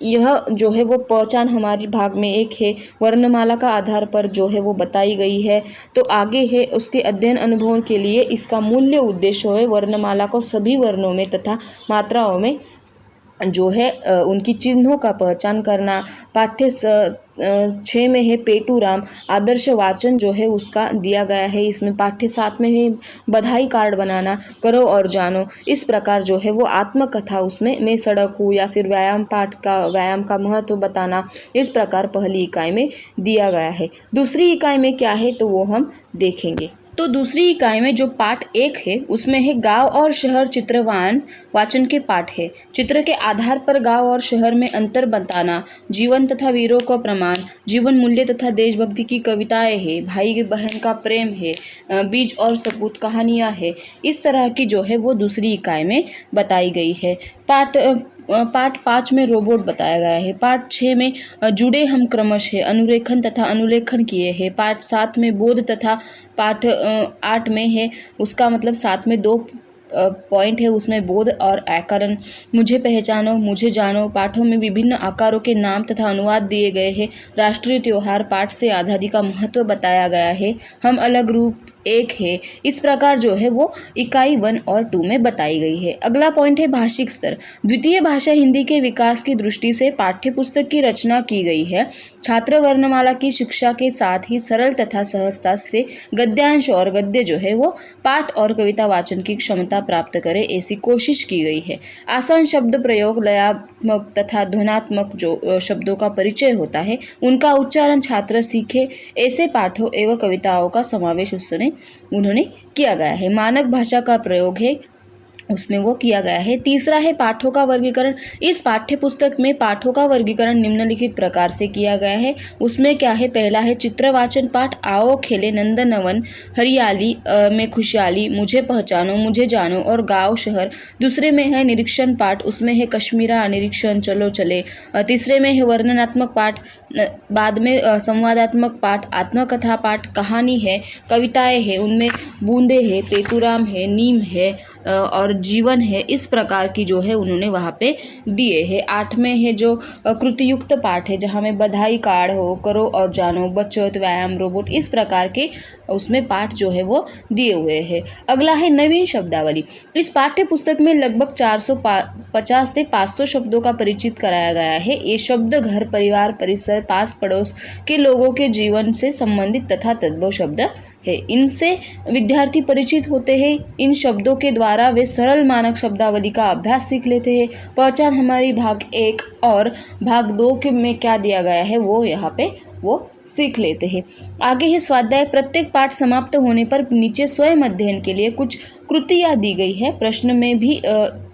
यह जो है वो पहचान हमारी भाग में 1 है, वर्णमाला का आधार पर जो है वो बताई गई है। तो आगे है उसके अध्ययन अनुभव के लिए इसका मूल्य उद्देश्य है वर्णमाला को सभी वर्णों में तथा मात्राओं में जो है उनकी चिन्हों का पहचान करना। पाठ्य 6 में है पेटूराम आदर्श वाचन जो है उसका दिया गया है। इसमें पाठ्य 7 में है बधाई कार्ड बनाना, करो और जानो। इस प्रकार जो है वो आत्मकथा उसमें मैं सड़क हूँ, या फिर व्यायाम का महत्व बताना, इस प्रकार पहली इकाई में दिया गया है। दूसरी इकाई में क्या है तो वो हम देखेंगे। तो दूसरी इकाई में जो पाठ 1 है उसमें है गांव और शहर चित्रवान वाचन के पाठ है। चित्र के आधार पर गांव और शहर में अंतर बताना, जीवन तथा वीरों का प्रमाण, जीवन मूल्य तथा देशभक्ति की कविताएं है, भाई बहन का प्रेम है, बीज और सपूत कहानियां है। इस तरह की जो है वो दूसरी इकाई में बताई गई है। पाठ 5 में रोबोट बताया गया है। पाठ 6 में जुड़े हम क्रमश है, अनुरेखन तथा अनुलेखन किए हैं। पाठ 7 में बोध तथा पाठ 8 में है उसका मतलब 7 में 2 पॉइंट है, उसमें बोध और व्याकरण। मुझे पहचानो, मुझे जानो। पाठों में विभिन्न आकारों के नाम तथा अनुवाद दिए गए हैं। राष्ट्रीय त्योहार पाठ से आज़ादी का महत्व बताया गया है। हम अलग रूप 1 है। इस प्रकार जो है वो इकाई 1 और 2 में बताई गई है। अगला पॉइंट है भाषिक स्तर। द्वितीय भाषा हिंदी के विकास की दृष्टि से पाठ्य पुस्तक की रचना की गई है। छात्र वर्णमाला की शिक्षा के साथ ही सरल तथा सहजता से गद्यांश और गद्य जो है वो पाठ और कविता वाचन की क्षमता प्राप्त करे, ऐसी कोशिश की गई है। आसान शब्द प्रयोग, लयात्मक तथा ध्वनात्मक जो शब्दों का परिचय होता है उनका उच्चारण छात्र सीखे, ऐसे पाठों एवं कविताओं का समावेश उन्होंने किया गया है। मानक भाषा का प्रयोग है उसमें वो किया गया है। तीसरा है पाठों का वर्गीकरण। इस पाठ्य पुस्तक में पाठों का वर्गीकरण निम्नलिखित प्रकार से किया गया है। उसमें क्या है, पहला है चित्रवाचन पाठ, आओ खेले, नंदनवन, हरियाली में खुशहाली, मुझे पहचानो, मुझे जानो और गांव शहर। दूसरे में है निरीक्षण पाठ, उसमें है कश्मीरा, निरीक्षण, चलो चले। तीसरे में है वर्णनात्मक पाठ, बाद में संवादात्मक पाठ, आत्मकथा पाठ, कहानी है, कविताएं है, उनमें बूंदे है, पेटूराम है, नीम है और जीवन है। इस प्रकार की जो है उन्होंने वहाँ पे दिए हैं। 8 में है जो कृतियुक्त पाठ है, जहाँ में बधाई कार्ड हो, करो और जानो, बचत, व्यायाम, रोबोट, इस प्रकार के उसमें पाठ जो है वो दिए हुए हैं। अगला है नवीन शब्दावली। इस पाठ्य पुस्तक में लगभग 450 से 500 शब्दों का परिचित कराया गया है। ये शब्द घर, परिवार, परिसर, पास पड़ोस के लोगों के जीवन से संबंधित तथा तद्भव शब्द है। इनसे विद्यार्थी परिचित होते हैं। इन शब्दों के द्वारा वे सरल मानक शब्दावली का अभ्यास सीख लेते हैं। पहचान हमारी भाग 1 और भाग 2 के में क्या दिया गया है वो यहाँ पे वो सीख लेते हैं। आगे है स्वाध्याय। प्रत्येक पाठ समाप्त होने पर नीचे स्वयं अध्ययन के लिए कुछ कृतियाँ दी गई है। प्रश्न में भी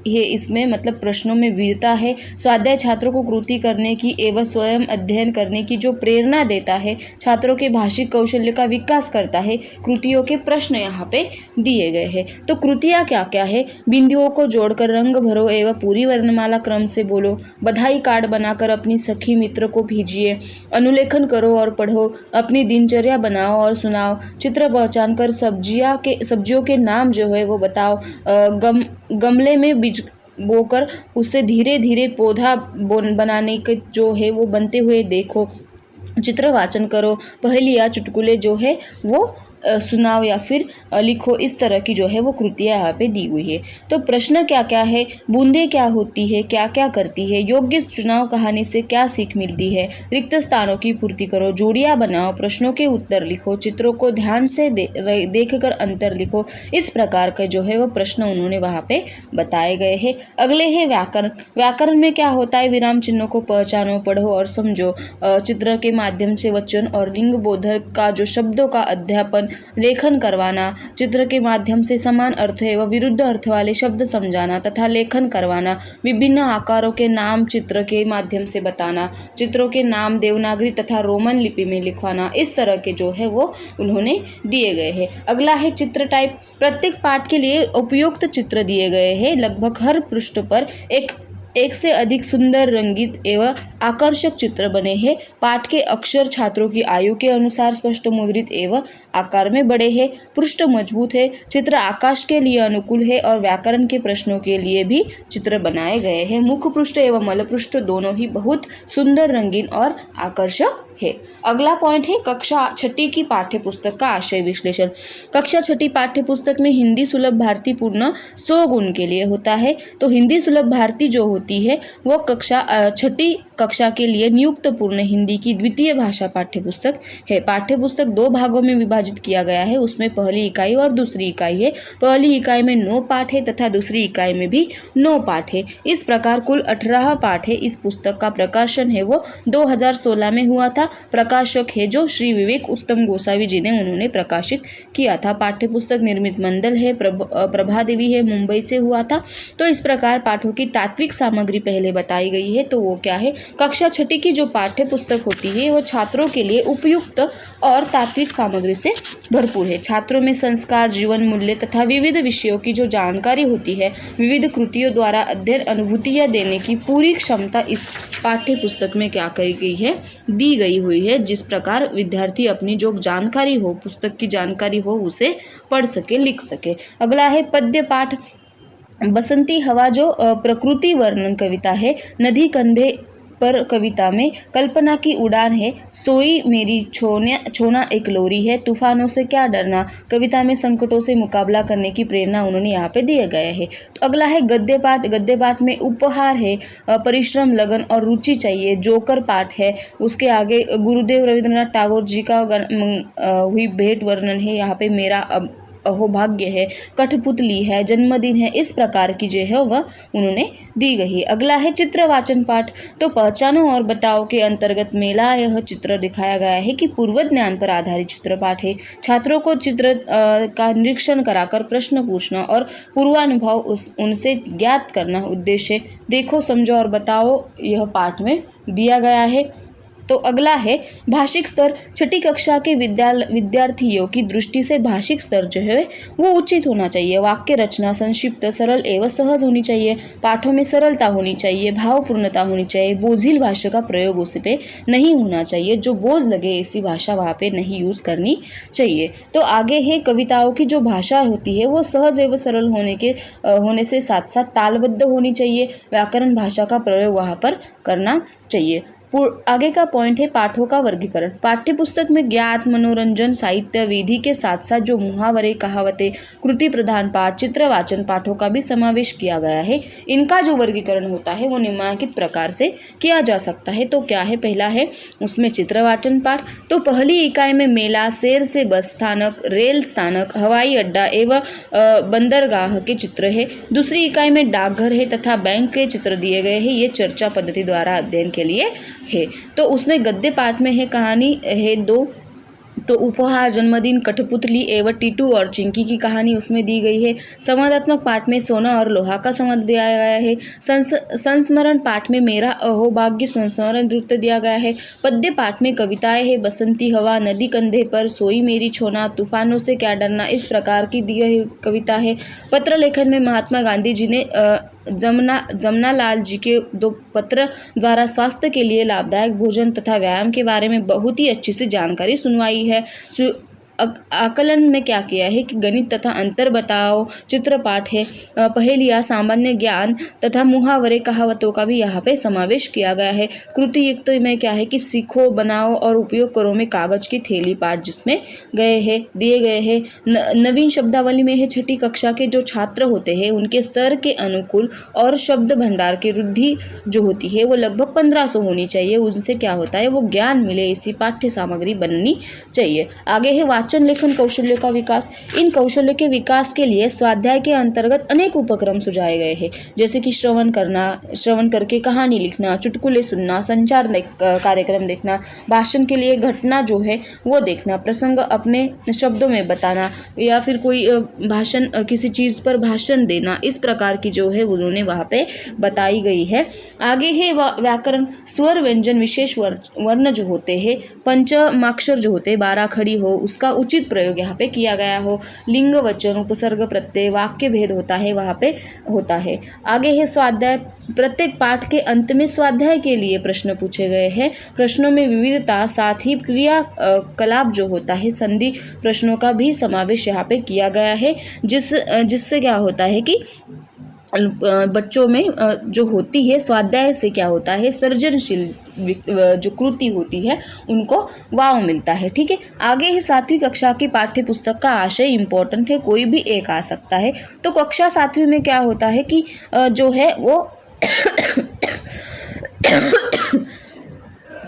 ये इसमें मतलब प्रश्नों में विविधता है। स्वाध्याय छात्रों को कृति करने की एवं स्वयं अध्ययन करने की जो प्रेरणा देता है, छात्रों के भाषिक कौशल्य का विकास करता है। कृतियों के प्रश्न यहाँ पे दिए गए हैं। तो कृतियाँ क्या क्या है, बिंदुओं को जोड़कर रंग भरो एवं पूरी वर्णमाला क्रम से बोलो। बधाई कार्ड बनाकर अपनी सखी मित्र को भेजिए। अनुलेखन करो और पढ़ो। अपनी दिनचर्या बनाओ और सुनाओ। चित्र पहचान कर सब्जियों के नाम जो है वो बताओ। गमले में बीज बोकर उससे धीरे धीरे पौधा बनाने के जो है वो बनते हुए देखो। चित्र वाचन करो। पहेली या चुटकुले जो है वो सुनाओ या फिर लिखो, इस तरह की जो है वो कृतियाँ यहाँ पे दी हुई है। तो प्रश्न क्या क्या है, बूंदे क्या होती है, क्या क्या करती है, योग्य चुनाव, कहानी से क्या सीख मिलती है, रिक्त स्थानों की पूर्ति करो, जोड़ियाँ बनाओ, प्रश्नों के उत्तर लिखो, चित्रों को ध्यान से देखकर अंतर लिखो। इस प्रकार का जो है वो प्रश्न उन्होंने वहाँ पे बताए गए हैं। अगले है व्याकरण। व्याकरण में क्या होता है, विराम चिन्हों को पहचानो, पढ़ो और समझो, चित्र के माध्यम से वचन और लिंग बोधक का जो शब्दों का अध्यापन, लेखन करवाना, चित्र के माध्यम से समान अर्थ एवं विरुद्ध अर्थ वाले शब्द समझाना तथा लेखन करवाना, विभिन्न आकारों के नाम चित्र के माध्यम से बताना, चित्रों के नाम देवनागरी तथा रोमन लिपि में लिखवाना, इस तरह के जो है वो उन्होंने दिए गए हैं। अगला है चित्र टाइप। प्रत्येक पाठ के लिए उपयुक्त चित्र दिए गए हैं। लगभग हर पृष्ठ पर एक से अधिक सुंदर, रंगीत एवं आकर्षक चित्र बने हैं। पाठ के अक्षर छात्रों की आयु के अनुसार स्पष्ट, मुद्रित एवं आकार में बड़े हैं। पृष्ठ मजबूत है। चित्र आकाश के लिए अनुकूल है और व्याकरण के प्रश्नों के लिए भी चित्र बनाए गए हैं। मुख पृष्ठ एवं मल पृष्ठ दोनों ही बहुत सुंदर, रंगीन और आकर्षक है। अगला पॉइंट है कक्षा छठी की पाठ्य पुस्तक का आशय विश्लेषण। कक्षा छठी पाठ्य पुस्तक में हिंदी सुलभ भारती पूर्ण 100 गुण के लिए होता है। तो हिंदी सुलभ भारती जो होती है वो छठी कक्षा के लिए नियुक्त पूर्ण हिंदी की द्वितीय भाषा पाठ्य पुस्तक है। पाठ्य पुस्तक 2 भागों में विभाजित किया गया है। उसमें पहली इकाई और दूसरी इकाई है। पहली इकाई में 9 पाठ है तथा दूसरी इकाई में भी 9 पाठ है। इस प्रकार कुल 18 पाठ है। इस पुस्तक का प्रकाशन है वो 2016 में हुआ था। प्रकाशक है जो श्री विवेक उत्तम गोसावी जी ने उन्होंने प्रकाशित किया था। पाठ्य पुस्तक निर्मित मंडल है प्रभा देवी है, मुंबई से हुआ था। तो इस प्रकार पाठों की तात्विक सामग्री पहले बताई गई है। तो वो क्या है, कक्षा छठी की जो पाठ्य पुस्तक होती है वो छात्रों के लिए उपयुक्त और तात्विक सामग्री से भरपूर है। छात्रों में संस्कार, जीवन मूल्य तथा विविध विषयों की जो जानकारी होती है, विविध कृतियों द्वारा अध्ययन अनुभूतियाँ देने की पूरी क्षमता इस पाठ्य पुस्तक में क्या कही गई है, दी गई हुई है। जिस प्रकार विद्यार्थी अपनी जो जानकारी हो, पुस्तक की जानकारी हो, उसे पढ़ सके, लिख सके। अगला है पद्य पाठ। बसंती हवा जो प्रकृति वर्णन कविता है। नदी कंधे पर कविता में कल्पना की उड़ान है। सोई मेरी छोना एक लोरी है। तूफानों से क्या डरना, कविता में संकटों से मुकाबला करने की प्रेरणा उन्होंने यहाँ पे दिए गए है। तो अगला है गद्य पाठ। गद्य पाठ में उपहार है, परिश्रम, लगन और रुचि चाहिए। जोकर पाठ है। उसके आगे गुरुदेव रविंद्रनाथ टैगोर जी का हुई भेंट वर्णन है। यहाँ पे मेरा अहोभाग्य है, कठपुतली है, जन्मदिन है, इस प्रकार की जो है वह उन्होंने दी गई है। अगला है चित्रवाचन पाठ। तो पहचानो और बताओ के अंतर्गत मेला यह चित्र दिखाया गया है कि पूर्व ज्ञान पर आधारित चित्र पाठ है। छात्रों को चित्र का निरीक्षण कराकर प्रश्न पूछना और पूर्वानुभव उनसे ज्ञात करना उद्देश्य। देखो, समझो और बताओ यह पाठ में दिया गया है। तो अगला है भाषिक स्तर। छठी कक्षा के विद्यार्थियों की दृष्टि से भाषिक स्तर जो है वो उचित होना चाहिए। वाक्य रचना संक्षिप्त, सरल एवं सहज होनी चाहिए। पाठों में सरलता होनी चाहिए, भावपूर्णता होनी चाहिए। बोझिल भाषा का प्रयोग उस पे नहीं होना चाहिए। जो बोझ लगे ऐसी भाषा वहाँ पे नहीं यूज करनी चाहिए। तो आगे है कविताओं की जो भाषा होती है वो सहज एवं सरल होने से साथ साथ तालबद्ध होनी चाहिए। व्याकरण भाषा का प्रयोग वहाँ पर करना चाहिए। आगे का पॉइंट है पाठों का वर्गीकरण। पाठ्य पुस्तक में ज्ञात, मनोरंजन, साहित्य, विधि के साथ साथ जो मुहावरे, कहावतें, कृति प्रधान पाठ, चित्रवाचन पाठों का भी समावेश किया गया है। इनका जो वर्गीकरण होता है वो निम्नलिखित प्रकार से किया जा सकता है। तो क्या है, पहला है उसमें चित्रवाचन पाठ। तो पहली इकाई में मेला, शहर से बस स्थानक, रेल स्थानक, हवाई अड्डा एवं बंदरगाह के चित्र है। दूसरी इकाई में डाकघर है तथा बैंक के चित्र दिए गए हैं। ये चर्चा पद्धति द्वारा अध्ययन के लिए है। तो उसमें गद्य पाठ में है कहानी है 2। तो उपहार, जन्मदिन, कठपुतली एवं टीटू और चिंकी की कहानी उसमें दी गई है। संवादात्मक पाठ में सोना और लोहा का संवाद दिया गया है। संस्मरण पाठ में मेरा अहोभाग्य संस्मरण नृत्य दिया गया है। पद्य पाठ में कविताएं है, बसंती हवा, नदी कंधे पर, सोई मेरी छोना, तूफानों से क्या डरना, इस प्रकार की दी गई कविता है। पत्र लेखन में महात्मा गांधी जी ने जमुना लाल जी के 2 पत्र द्वारा स्वास्थ्य के लिए लाभदायक भोजन तथा व्यायाम के बारे में बहुत ही अच्छी सी जानकारी सुनवाई है। आकलन में क्या किया है कि गणित तथा अंतर बताओ, चित्रपाठ है, पहेलियाँ, सामान्य ज्ञान तथा मुहावरे कहावतों का भी यहाँ पे समावेश किया गया है। कृति युक्त में क्या है कि सीखो, बनाओ और उपयोग करो में कागज की थैली पाठ जिसमें दिए गए हैं। नवीन शब्दावली में है छठी कक्षा के जो छात्र होते हैं उनके स्तर के अनुकूल और शब्द भंडार की वृद्धि जो होती है वो लगभग 1500 होनी चाहिए। उनसे क्या होता है वो ज्ञान मिले ऐसी पाठ्य सामग्री बननी चाहिए। आगे है वाचन लेखन कौशल्य का विकास। इन कौशल्य के विकास के लिए स्वाध्याय के अंतर्गत अनेक उपक्रम सुझाए गए हैं, जैसे कि श्रवण करके कहानी लिखना, चुटकुले सुनना, संचार कार्यक्रम देखना, भाषण के लिए घटना जो है वो देखना, प्रसंग अपने शब्दों में बताना या फिर कोई भाषण किसी चीज़ पर भाषण देना, इस प्रकार की जो है उन्होंने वहाँ पे बताई गई है। आगे है व्याकरण। स्वर व्यंजन विशेष वर्ण जो होते हैं, पंचमाक्षर जो होते हैं, 12 खड़ी हो उसका उचित प्रयोग यहाँ पे किया गया हो। लिंग वचन उपसर्ग प्रत्यय वाक्य भेद होता है वहाँ पे होता है। आगे है स्वाध्याय। प्रत्येक पाठ के अंत में स्वाध्याय के लिए प्रश्न पूछे गए हैं। प्रश्नों में विविधता साथ ही क्रिया कलाप जो होता है संधि प्रश्नों का भी समावेश यहाँ पे किया गया है, जिससे क्या होता है कि बच्चों में जो होती है स्वाध्याय से क्या होता है सृजनशील जो कृति होती है उनको वाव मिलता है। ठीक है, आगे है 7वीं कक्षा की पाठ्य पुस्तक का आशय इम्पोर्टेंट है, कोई भी एक आ सकता है। तो कक्षा 7वीं में क्या होता है कि जो है वो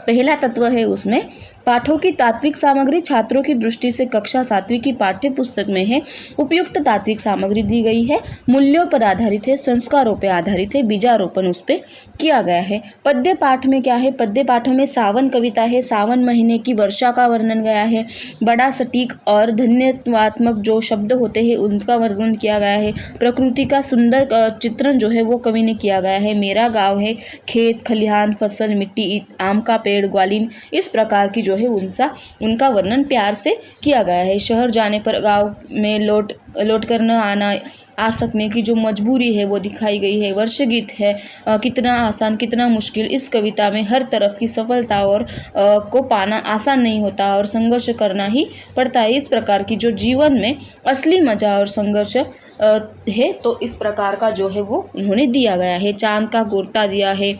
पहला तत्व है उसमें पाठों की तात्विक सामग्री छात्रों की दृष्टि से कक्षा 7वीं की पाठ्य पुस्तक में है उपयुक्त तात्विक सामग्री दी गई है, मूल्यों पर आधारित है, संस्कारों पर आधारित है, बीजारोपण उस पर किया गया है। पद्य पाठ में क्या है, पद्य पाठों में सावन कविता है, सावन महीने की वर्षा का वर्णन गया है, बड़ा सटीक और धन्यवात्मक जो शब्द होते हैं उनका वर्णन किया गया है, प्रकृति का सुंदर चित्रण जो है वो कवि ने किया गया है, मेरा गाँव है, खेत खलिहान फसल मिट्टी आम का पेड़ ग्वालिन, इस प्रकार की है उनका वर्णन प्यार से किया गया है। शहर जाने पर गांव में लौट कर न आ सकने की जो मजबूरी है वो दिखाई गई है। वर्ष गीत है, कितना आसान कितना मुश्किल, इस कविता में हर तरफ की सफलता और को पाना आसान नहीं होता और संघर्ष करना ही पड़ता है। इस प्रकार की जो जीवन में असली मजा और संघर्ष है तो इस प्रकार का जो है वो उन्होंने दिया गया है। चांद का गोता दिया है,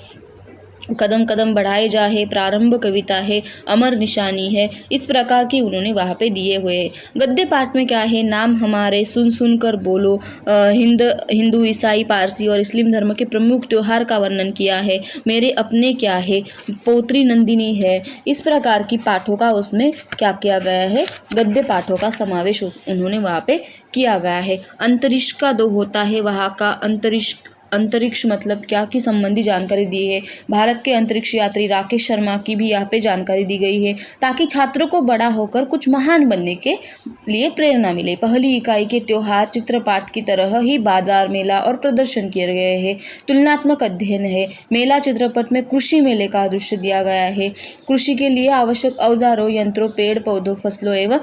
कदम कदम बढ़ाए जा है, प्रारंभ कविता है, अमर निशानी है, इस प्रकार की उन्होंने वहाँ पे दिए हुए हैं। गद्य पाठ में क्या है, नाम हमारे सुन सुन कर बोलो, हिंदू ईसाई पारसी और इस्लाम धर्म के प्रमुख त्योहार का वर्णन किया है, मेरे अपने क्या है, पौत्री नंदिनी है, इस प्रकार की पाठों का उसमें क्या किया गया है, गद्य पाठों का समावेश उन्होंने वहाँ पे किया गया है। अंतरिक्ष का दो होता है, वहाँ का अंतरिक्ष मतलब क्या की संबंधी जानकारी दी है। भारत के अंतरिक्ष यात्री राकेश शर्मा की भी यहाँ पे जानकारी दी गई है ताकि छात्रों को बड़ा होकर कुछ महान बनने के लिए प्रेरणा मिले। पहली इकाई के त्योहार चित्रपाठ की तरह ही बाजार मेला और प्रदर्शन किए गए हैं। तुलनात्मक अध्ययन है, मेला चित्रपट में कृषि मेले का दृश्य दिया गया है, कृषि के लिए आवश्यक औजारों यंत्रों पेड़ पौधों फसलों एवं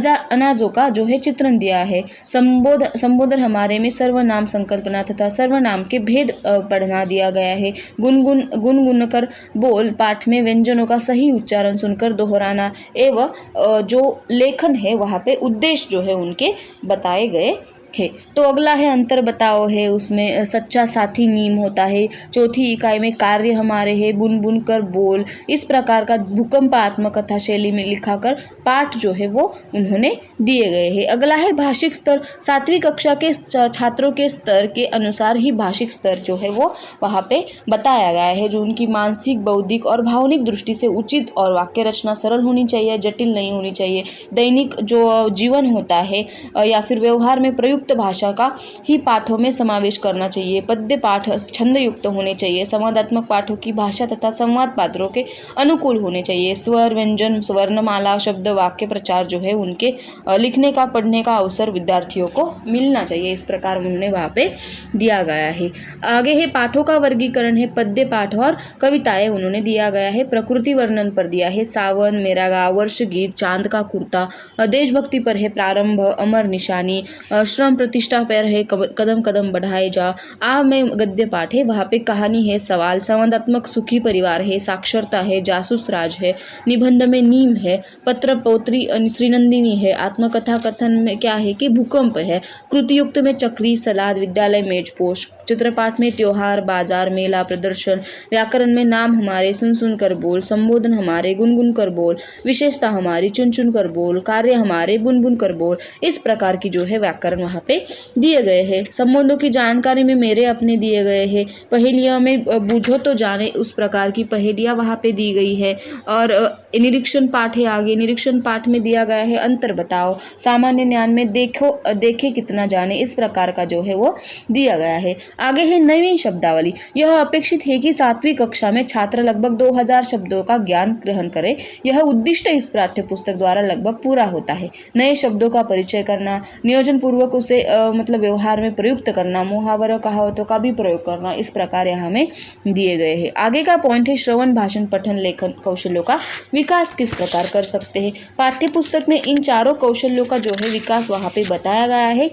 अनाजों का जो है चित्रण दिया है। संबोधन हमारे में सर्वनाम संकल्पना तथा सर्वनाम के भेद पढ़ना दिया गया है। गुनगुन कर बोल पाठ में व्यंजनों का सही उच्चारण सुनकर दोहराना एवं जो लेखन है वहाँ पे उद्देश्य जो है उनके बताए गए है। तो अगला है अंतर बताओ है, उसमें सच्चा साथी नीम होता है। चौथी इकाई में कार्य हमारे है, बुन बुन कर बोल, इस प्रकार का भूकंपात्मक कथा शैली में लिखाकर पाठ जो है वो उन्होंने दिए गए हैं। अगला है भाषिक स्तर। 7वीं कक्षा के छात्रों के स्तर के अनुसार ही भाषिक स्तर जो है वो वहाँ पे बताया गया है, जो उनकी मानसिक बौद्धिक और भावनिक दृष्टि से उचित और वाक्य रचना सरल होनी चाहिए, जटिल नहीं होनी चाहिए। दैनिक जो जीवन होता है या फिर व्यवहार में प्रयुक्त भाषा का ही पाठों में समावेश करना चाहिए। पद्य पाठ छंद युक्त होने चाहिए। संवादात्मक पाठों की भाषा तथा संवाद पात्रों के अनुकूल होने चाहिए। स्वर व्यंजन वर्णमाला शब्द वाक्य प्रचार जो है उनके लिखने का पढ़ने का अवसर विद्यार्थियों को मिलना चाहिए, इस प्रकार उन्होंने वहाँ पे दिया गया है। आगे है पाठों का वर्गीकरण है, पद्य पाठ और कविताएं उन्होंने दिया गया है। प्रकृति वर्णन पर दिया है, सावन मेरा गाँव, वर्ष गीत, चांद का कुर्ता, देशभक्ति पर है प्रारंभ, अमर निशानी, श्रम नाम प्रतिष्ठा पे रहे, कदम कदम बढ़ाए जा, आ में गद्य पाठ है, वहाँ पे कहानी है, सवाल, संवादात्मक, सुखी परिवार है, साक्षरता है, जासूस राज है, निबंध में नीम है, पत्र पौत्री श्रीनंदिनी है, आत्मकथा कथन में क्या है कि भूकंप है, कृतियुक्त में चक्री, सलाद, विद्यालय मेजपोश, चित्रपाठ में त्योहार, बाजार, मेला, प्रदर्शन, व्याकरण में नाम हमारे, सुन सुन कर बोल, संबोधन हमारे, गुनगुन कर बोल, विशेषता हमारी, चुन चुन कर बोल, कार्य हमारे, बुन बुन कर बोल। इस प्रकार की जो है व्याकरण वहाँ पे दिए गए हैं। संबंधों की जानकारी में मेरे अपने दिए गए हैं। पहेलियाँ में बूझो तो जाने, उस प्रकार की पहेलियाँ वहाँ पे दी गई है। और निरीक्षण पाठ है आगे, निरीक्षण पाठ में दिया गया है अंतर बताओ, सामान्य ज्ञान में देखे कितना जाने, इस प्रकार का जो है वो दिया गया है। आगे है नवीन शब्दावली। यह अपेक्षित है कि 7वीं कक्षा में छात्र लगभग 2000 शब्दों का ज्ञान ग्रहण करे। यह उद्दिष्ट इस पाठ्य पुस्तक द्वारा लगभग पूरा होता है। नए शब्दों का परिचय करना, नियोजन पूर्वक उसे मतलब व्यवहार में प्रयुक्त करना, मुहावरों कहावतों का भी प्रयोग करना, इस प्रकार यहाँ में दिए गए हैं। आगे का पॉइंट है श्रवण, भाषण, पठन, लेखन कौशल्यों का विकास किस प्रकार कर सकते हैं। पाठ्य पुस्तक में इन चारों कौशल्यों का जो है विकास वहाँ पे बताया गया है।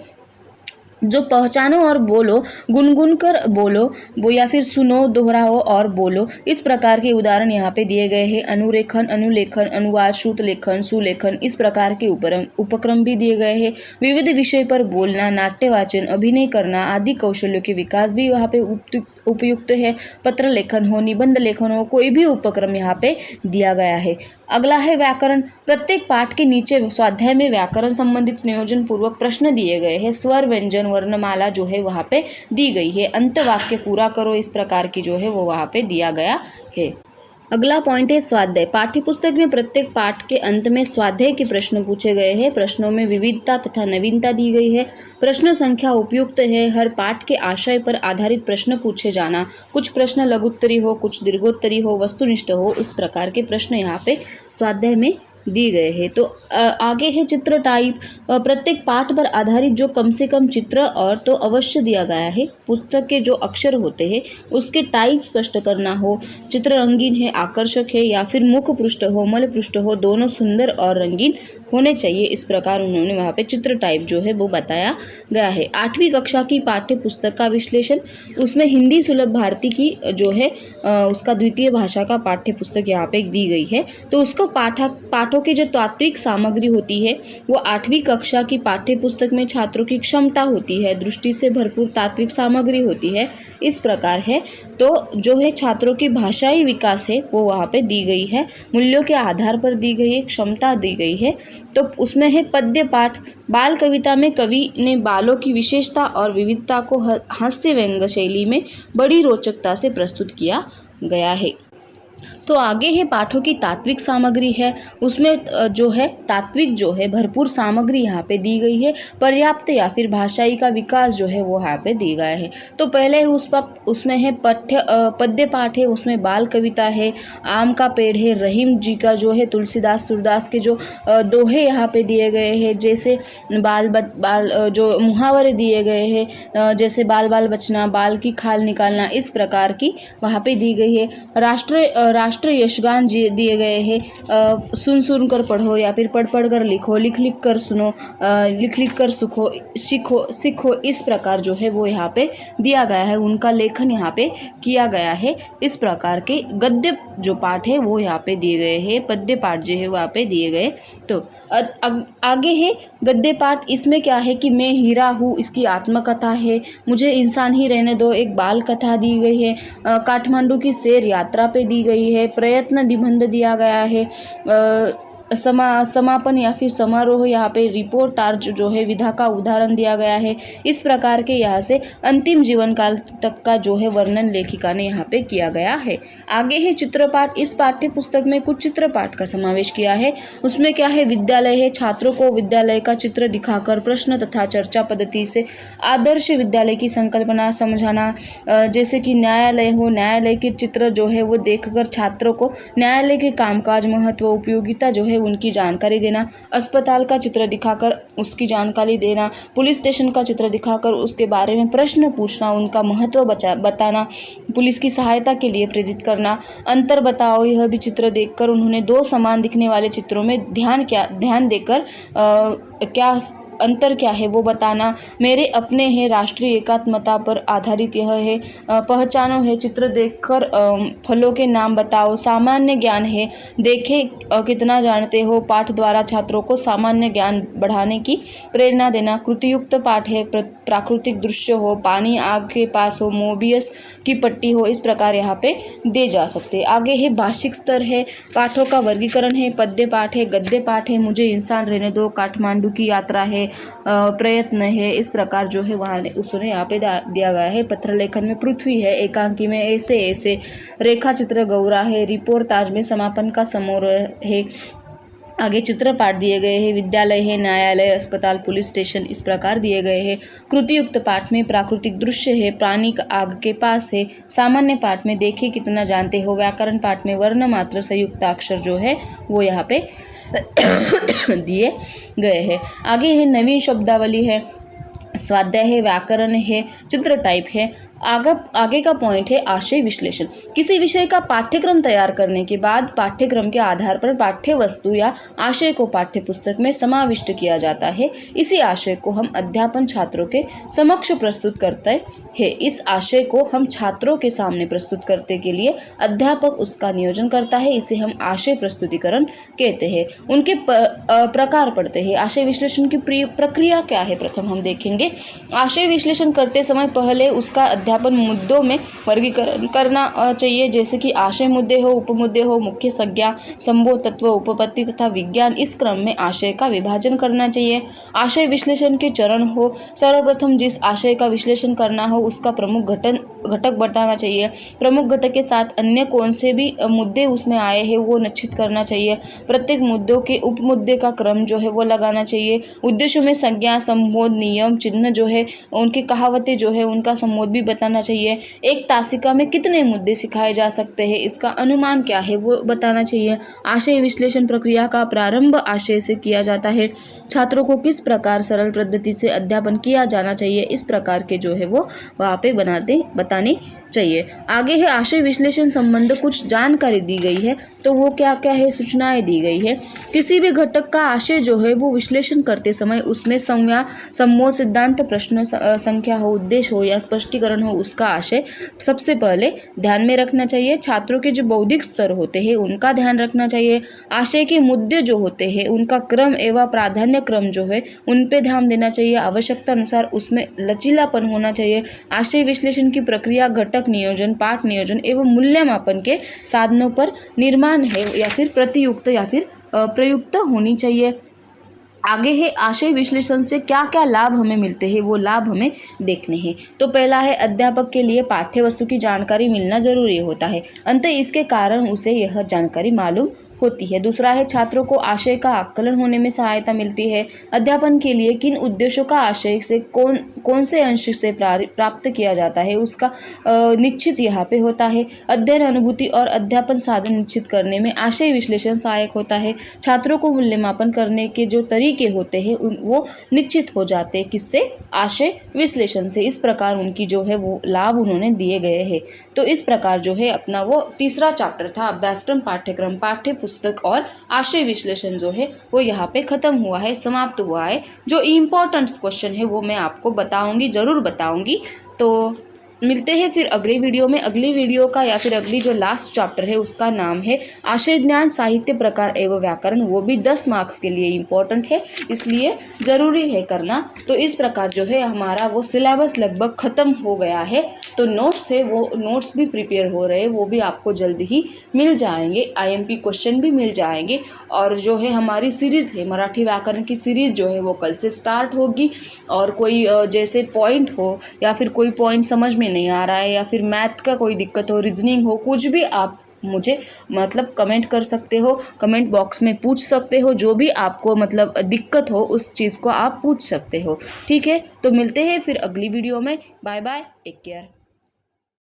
जो पहचानो और बोलो, गुनगुन कर बोलो, वो या फिर सुनो, दोहराओ और बोलो, इस प्रकार के उदाहरण यहाँ पे दिए गए हैं। अनुरेखन, अनुलेखन, अनुवाद, श्रुत लेखन, सुलेखन, इस प्रकार के उपक्रम भी दिए गए हैं। विविध विषय पर बोलना, नाट्य वाचन, अभिनय करना आदि कौशल्यों के विकास भी यहाँ पे उपयुक्त है। पत्र लेखन हो, निबंध लेखन हो, कोई भी उपक्रम यहाँ पे दिया गया है। अगला है व्याकरण। प्रत्येक पाठ के नीचे स्वाध्याय में व्याकरण संबंधित नियोजन पूर्वक प्रश्न दिए गए हैं। स्वर, व्यंजन, वर्णमाला जो है वहाँ पे दी गई है। अंत वाक्य पूरा करो, इस प्रकार की जो है वो वहाँ पे दिया गया है। अगला पॉइंट है स्वाध्याय। पाठ्यपुस्तक में प्रत्येक पाठ के अंत में स्वाध्याय के प्रश्न पूछे गए हैं। प्रश्नों में विविधता तथा नवीनता दी गई है। प्रश्न संख्या उपयुक्त है। हर पाठ के आशय पर आधारित प्रश्न पूछे जाना, कुछ प्रश्न लघुत्तरी हो, कुछ दीर्घोत्तरी हो, वस्तुनिष्ठ हो, इस प्रकार के प्रश्न यहाँ पे स्वाध्याय में दिए गए हैं। तो आगे है चित्र टाइप। प्रत्येक पाठ पर आधारित जो कम से कम चित्र और तो अवश्य दिया गया है। पुस्तक के जो अक्षर होते हैं उसके टाइप स्पष्ट करना हो, चित्र रंगीन है, आकर्षक है, या फिर मुख पृष्ठ हो, मल पृष्ठ हो, दोनों सुंदर और रंगीन होने चाहिए। इस प्रकार उन्होंने वहाँ पे चित्र टाइप जो है वो बताया गया है। 8वीं कक्षा की पाठ्य पुस्तक का विश्लेषण, उसमें हिंदी सुलभ भारती की जो है उसका द्वितीय भाषा का पाठ्य पुस्तक यहाँ पे दी गई है। तो उसको पाठों की जो तात्विक सामग्री होती है वो 8वीं कक्षा की पाठ्य पुस्तक में छात्रों की क्षमता होती है, दृष्टि से भरपूर तात्विक सामग्री होती है, इस प्रकार है। तो जो है छात्रों की भाषाई विकास है वो वहाँ पे दी गई है, मूल्यों के आधार पर दी गई है, क्षमता दी गई है। तो उसमें है पद्य पाठ। बाल कविता में कवि ने बालों की विशेषता और विविधता को हास्य व्यंग्य शैली में बड़ी रोचकता से प्रस्तुत किया गया है। तो आगे है पाठों की तात्विक सामग्री है, उसमें जो है तात्विक जो है भरपूर सामग्री यहाँ पे दी गई है। पर्याप्त या फिर भाषाई का विकास जो है वो यहाँ पे दी गया है। तो पहले उसमें है पद्य पाठ है, उसमें बाल कविता है, आम का पेड़ है, रहीम जी का जो है तुलसीदास सूरदास के जो दोहे यहाँ पे दिए गए हैं, जैसे बाल जो मुहावरे दिए गए हैं, जैसे बाल बाल बचना, बाल की खाल निकालना, इस प्रकार की वहाँ पे दी गई है। राष्ट्र यशगान दिए गए हैं, सुन सुन कर पढ़ो या फिर पढ़ पढ़ कर लिखो, लिख लिख कर सुनो, लिख लिख कर सीखो, इस प्रकार जो है वो यहाँ पे दिया गया है। उनका लेखन यहाँ पे किया गया है। इस प्रकार के गद्य जो पाठ है वो यहाँ पे दिए गए हैं, पद्य पाठ जो है वहाँ पे दिए गए। तो आगे है गद्य पाठ। इसमें क्या है कि मैं हीरा हूँ, इसकी आत्मकथा है, मुझे इंसान ही रहने दो, एक बाल कथा दी गई है, काठमांडू की सैर यात्रा पे दी गई है, प्रयत्न निबंध दिया गया है, समापन या फिर समारोह यहाँ पे रिपोर्ट टार्च जो है विधा का उदाहरण दिया गया है। इस प्रकार के यहाँ से अंतिम जीवन काल तक का जो है वर्णन लेखिका ने यहाँ पे किया गया है। आगे है चित्रपाठ। इस पाठ्य पुस्तक में कुछ चित्रपाठ का समावेश किया है। उसमें क्या है, विद्यालय है, छात्रों को विद्यालय का चित्र दिखाकर प्रश्न तथा चर्चा पद्धति से आदर्श विद्यालय की संकल्पना समझाना, जैसे कि न्यायालय हो, न्यायालय के चित्र जो है वो देखकर छात्रों को न्यायालय के कामकाज, महत्व, उपयोगिता जो है उनकी जानकारी देना, अस्पताल का चित्र दिखाकर उसकी जानकारी देना, पुलिस स्टेशन का चित्र दिखाकर उसके बारे में प्रश्न पूछना, उनका महत्व बताना, पुलिस की सहायता के लिए प्रेरित करना। अंतर बताओ, यह भी चित्र देखकर उन्होंने दो समान दिखने वाले चित्रों में ध्यान देकर क्या अंतर क्या है वो बताना, मेरे अपने हैं राष्ट्रीय एकात्मता पर आधारित यह है, पहचानो है चित्र देखकर फलों के नाम बताओ, सामान्य ज्ञान है देखे कितना जानते हो, पाठ द्वारा छात्रों को सामान्य ज्ञान बढ़ाने की प्रेरणा देना, कृतियुक्त पाठ है प्राकृतिक दृश्य हो, पानी आग के पास हो, मोबियस की पट्टी हो, इस प्रकार यहाँ पे दे जा सकते हैं। आगे है भाषिक स्तर है, पाठों का वर्गीकरण है, पद्य पाठ है, गद्य पाठ है, मुझे इंसान रहने दो, काठमांडू की यात्रा है, प्रयत्न है, इस प्रकार जो है वहाँ उसने यहाँ पे दिया गया है। पत्र लेखन में पृथ्वी है, एकांकी में ऐसे ऐसे, रेखा चित्र गौरा है, रिपोर्टाज में समापन का समारोह है। आगे चित्र पाठ दिए गए हैं, विद्यालय है, न्यायालय, अस्पताल, पुलिस स्टेशन, इस प्रकार दिए गए हैं। कृतियुक्त पाठ में प्राकृतिक दृश्य है, प्राणी आग के पास है, सामान्य पाठ में देखे कितना जानते हो, व्याकरण पाठ में वर्ण मात्र संयुक्त अक्षर जो है वो यहाँ पे दिए गए हैं। आगे है नवीन शब्दावली है, स्वाध्याय है, व्याकरण है, चित्र टाइप है। आगे का पॉइंट है आशय विश्लेषण। किसी विषय का पाठ्यक्रम तैयार करने के बाद पाठ्यक्रम के आधार पर पाठ्य वस्तु या आशय को पाठ्य पुस्तक में समाविष्ट किया जाता है। इसी आशय को हम अध्यापन छात्रों के समक्ष प्रस्तुत करते हैं। इस आशय को हम छात्रों के सामने प्रस्तुत करने के लिए अध्यापक उसका नियोजन करता है। इसे हम आशय प्रस्तुतिकरण कहते हैं। उनके प्रकार पढ़ते हैं। आशय विश्लेषण की प्रक्रिया क्या है, प्रथम हम देखेंगे। आशय विश्लेषण करते समय पहले उसका अध्यापन मुद्दों में वर्गीकरण करना चाहिए, जैसे कि आशय मुद्दे हो, उपमुद्दे हो, मुख्य संज्ञा, संबोध तत्व, उपपत्ति तथा विज्ञान। इस क्रम में आशय का विभाजन करना चाहिए। आशय विश्लेषण के चरण हो, सर्वप्रथम जिस आशय का विश्लेषण करना हो उसका प्रमुख घटक बताना चाहिए। प्रमुख घटक के साथ अन्य कौन से भी मुद्दे उसमें आए हैं वो निश्चित करना चाहिए। प्रत्येक मुद्दों के उपमुद्दे का क्रम जो है वो लगाना चाहिए। उद्देश्यों में संज्ञा, संबोध, नियम, चिन्ह जो है, उनकी कहावतें जो है उनका संबोध भी बताना चाहिए। एक तासिका में कितने मुद्दे सिखाए जा सकते हैं, इसका अनुमान क्या है वो बताना चाहिए। आशय विश्लेषण प्रक्रिया का प्रारंभ आशय से किया जाता है। छात्रों को किस प्रकार सरल पद्धति से अध्यापन किया जाना चाहिए, इस प्रकार के जो है वो वहाँ पे बताने चाहिए। आगे है आशय विश्लेषण संबंध कुछ जानकारी दी गई है, तो वो क्या क्या है, सूचनाएं दी गई है। किसी भी घटक का आशय जो है वो विश्लेषण करते समय उसमें संज्ञा, संबोध, सिद्धांत, प्रश्न संख्या हो, उद्देश्य हो या स्पष्टीकरण हो, उसका आशय सबसे पहले ध्यान में रखना चाहिए। छात्रों के जो बौद्धिक स्तर होते हैं उनका ध्यान रखना चाहिए। आशय के मुद्दे जो होते हैं उनका क्रम एवं प्राधान्य क्रम जो है उन पे ध्यान देना चाहिए। आवश्यकता अनुसार उसमें लचीलापन होना चाहिए। आशय विश्लेषण की प्रक्रिया घटक नियोजन, पाठ नियोजन एवं मूल्यमापन के साधनों पर निर्माण है या फिर प्रतियुक्त या फिर प्रयुक्त होनी चाहिए। आगे है आशय विश्लेषण से क्या क्या लाभ हमें मिलते हैं, वो लाभ हमें देखने हैं। तो पहला है अध्यापक के लिए पाठ्य वस्तु की जानकारी मिलना जरूरी होता है, अंततः इसके कारण उसे यह जानकारी मालूम होती है। दूसरा है छात्रों को आशय का आकलन होने में सहायता मिलती है। अध्यापन के लिए किन उद्देश्यों का आशय से कौन से अंश से प्राप्त किया जाता है उसका निश्चित यहाँ पे होता है। अध्ययन, अनुभूति और अध्यापन साधन निश्चित करने में आशय विश्लेषण सहायक होता है। छात्रों को मूल्यमापन करने के जो तरीके होते हैं वो निश्चित हो जाते हैं किससे, आशय विश्लेषण से। इस प्रकार उनकी जो है वो लाभ उन्होंने दिए गए हैं। तो इस प्रकार जो है अपना वो तीसरा चैप्टर था अभ्यासक्रम, पाठ्यक्रम, पाठ्य पुस्तक और आशय विश्लेषण जो है वो यहाँ पे खत्म हुआ है, समाप्त हुआ है। जो इम्पोर्टेंट क्वेश्चन है वो मैं आपको बताऊंगी, जरूर बताऊंगी। तो मिलते हैं फिर अगले वीडियो में। अगली वीडियो का या फिर अगली जो लास्ट चैप्टर है उसका नाम है आशय ज्ञान, साहित्य प्रकार एवं व्याकरण। वो भी 10 मार्क्स के लिए इम्पोर्टेंट है, इसलिए ज़रूरी है करना। तो इस प्रकार जो है हमारा वो सिलेबस लगभग ख़त्म हो गया है। तो नोट्स है वो नोट्स भी प्रिपेयर हो रहे हैं, वो भी आपको जल्द ही मिल जाएंगे। IMP क्वेश्चन भी मिल जाएंगे। और जो है हमारी सीरीज़ है मराठी व्याकरण की सीरीज़ जो है वो कल से स्टार्ट होगी। और कोई जैसे पॉइंट हो या फिर कोई पॉइंट समझ में नहीं आ रहा है या फिर मैथ का कोई दिक्कत हो, रीजनिंग हो, कुछ भी आप मुझे मतलब कमेंट कर सकते हो, कमेंट बॉक्स में पूछ सकते हो। जो भी आपको मतलब दिक्कत हो उस चीज़ को आप पूछ सकते हो, ठीक है। तो मिलते हैं फिर अगली वीडियो में। Bye bye, take care.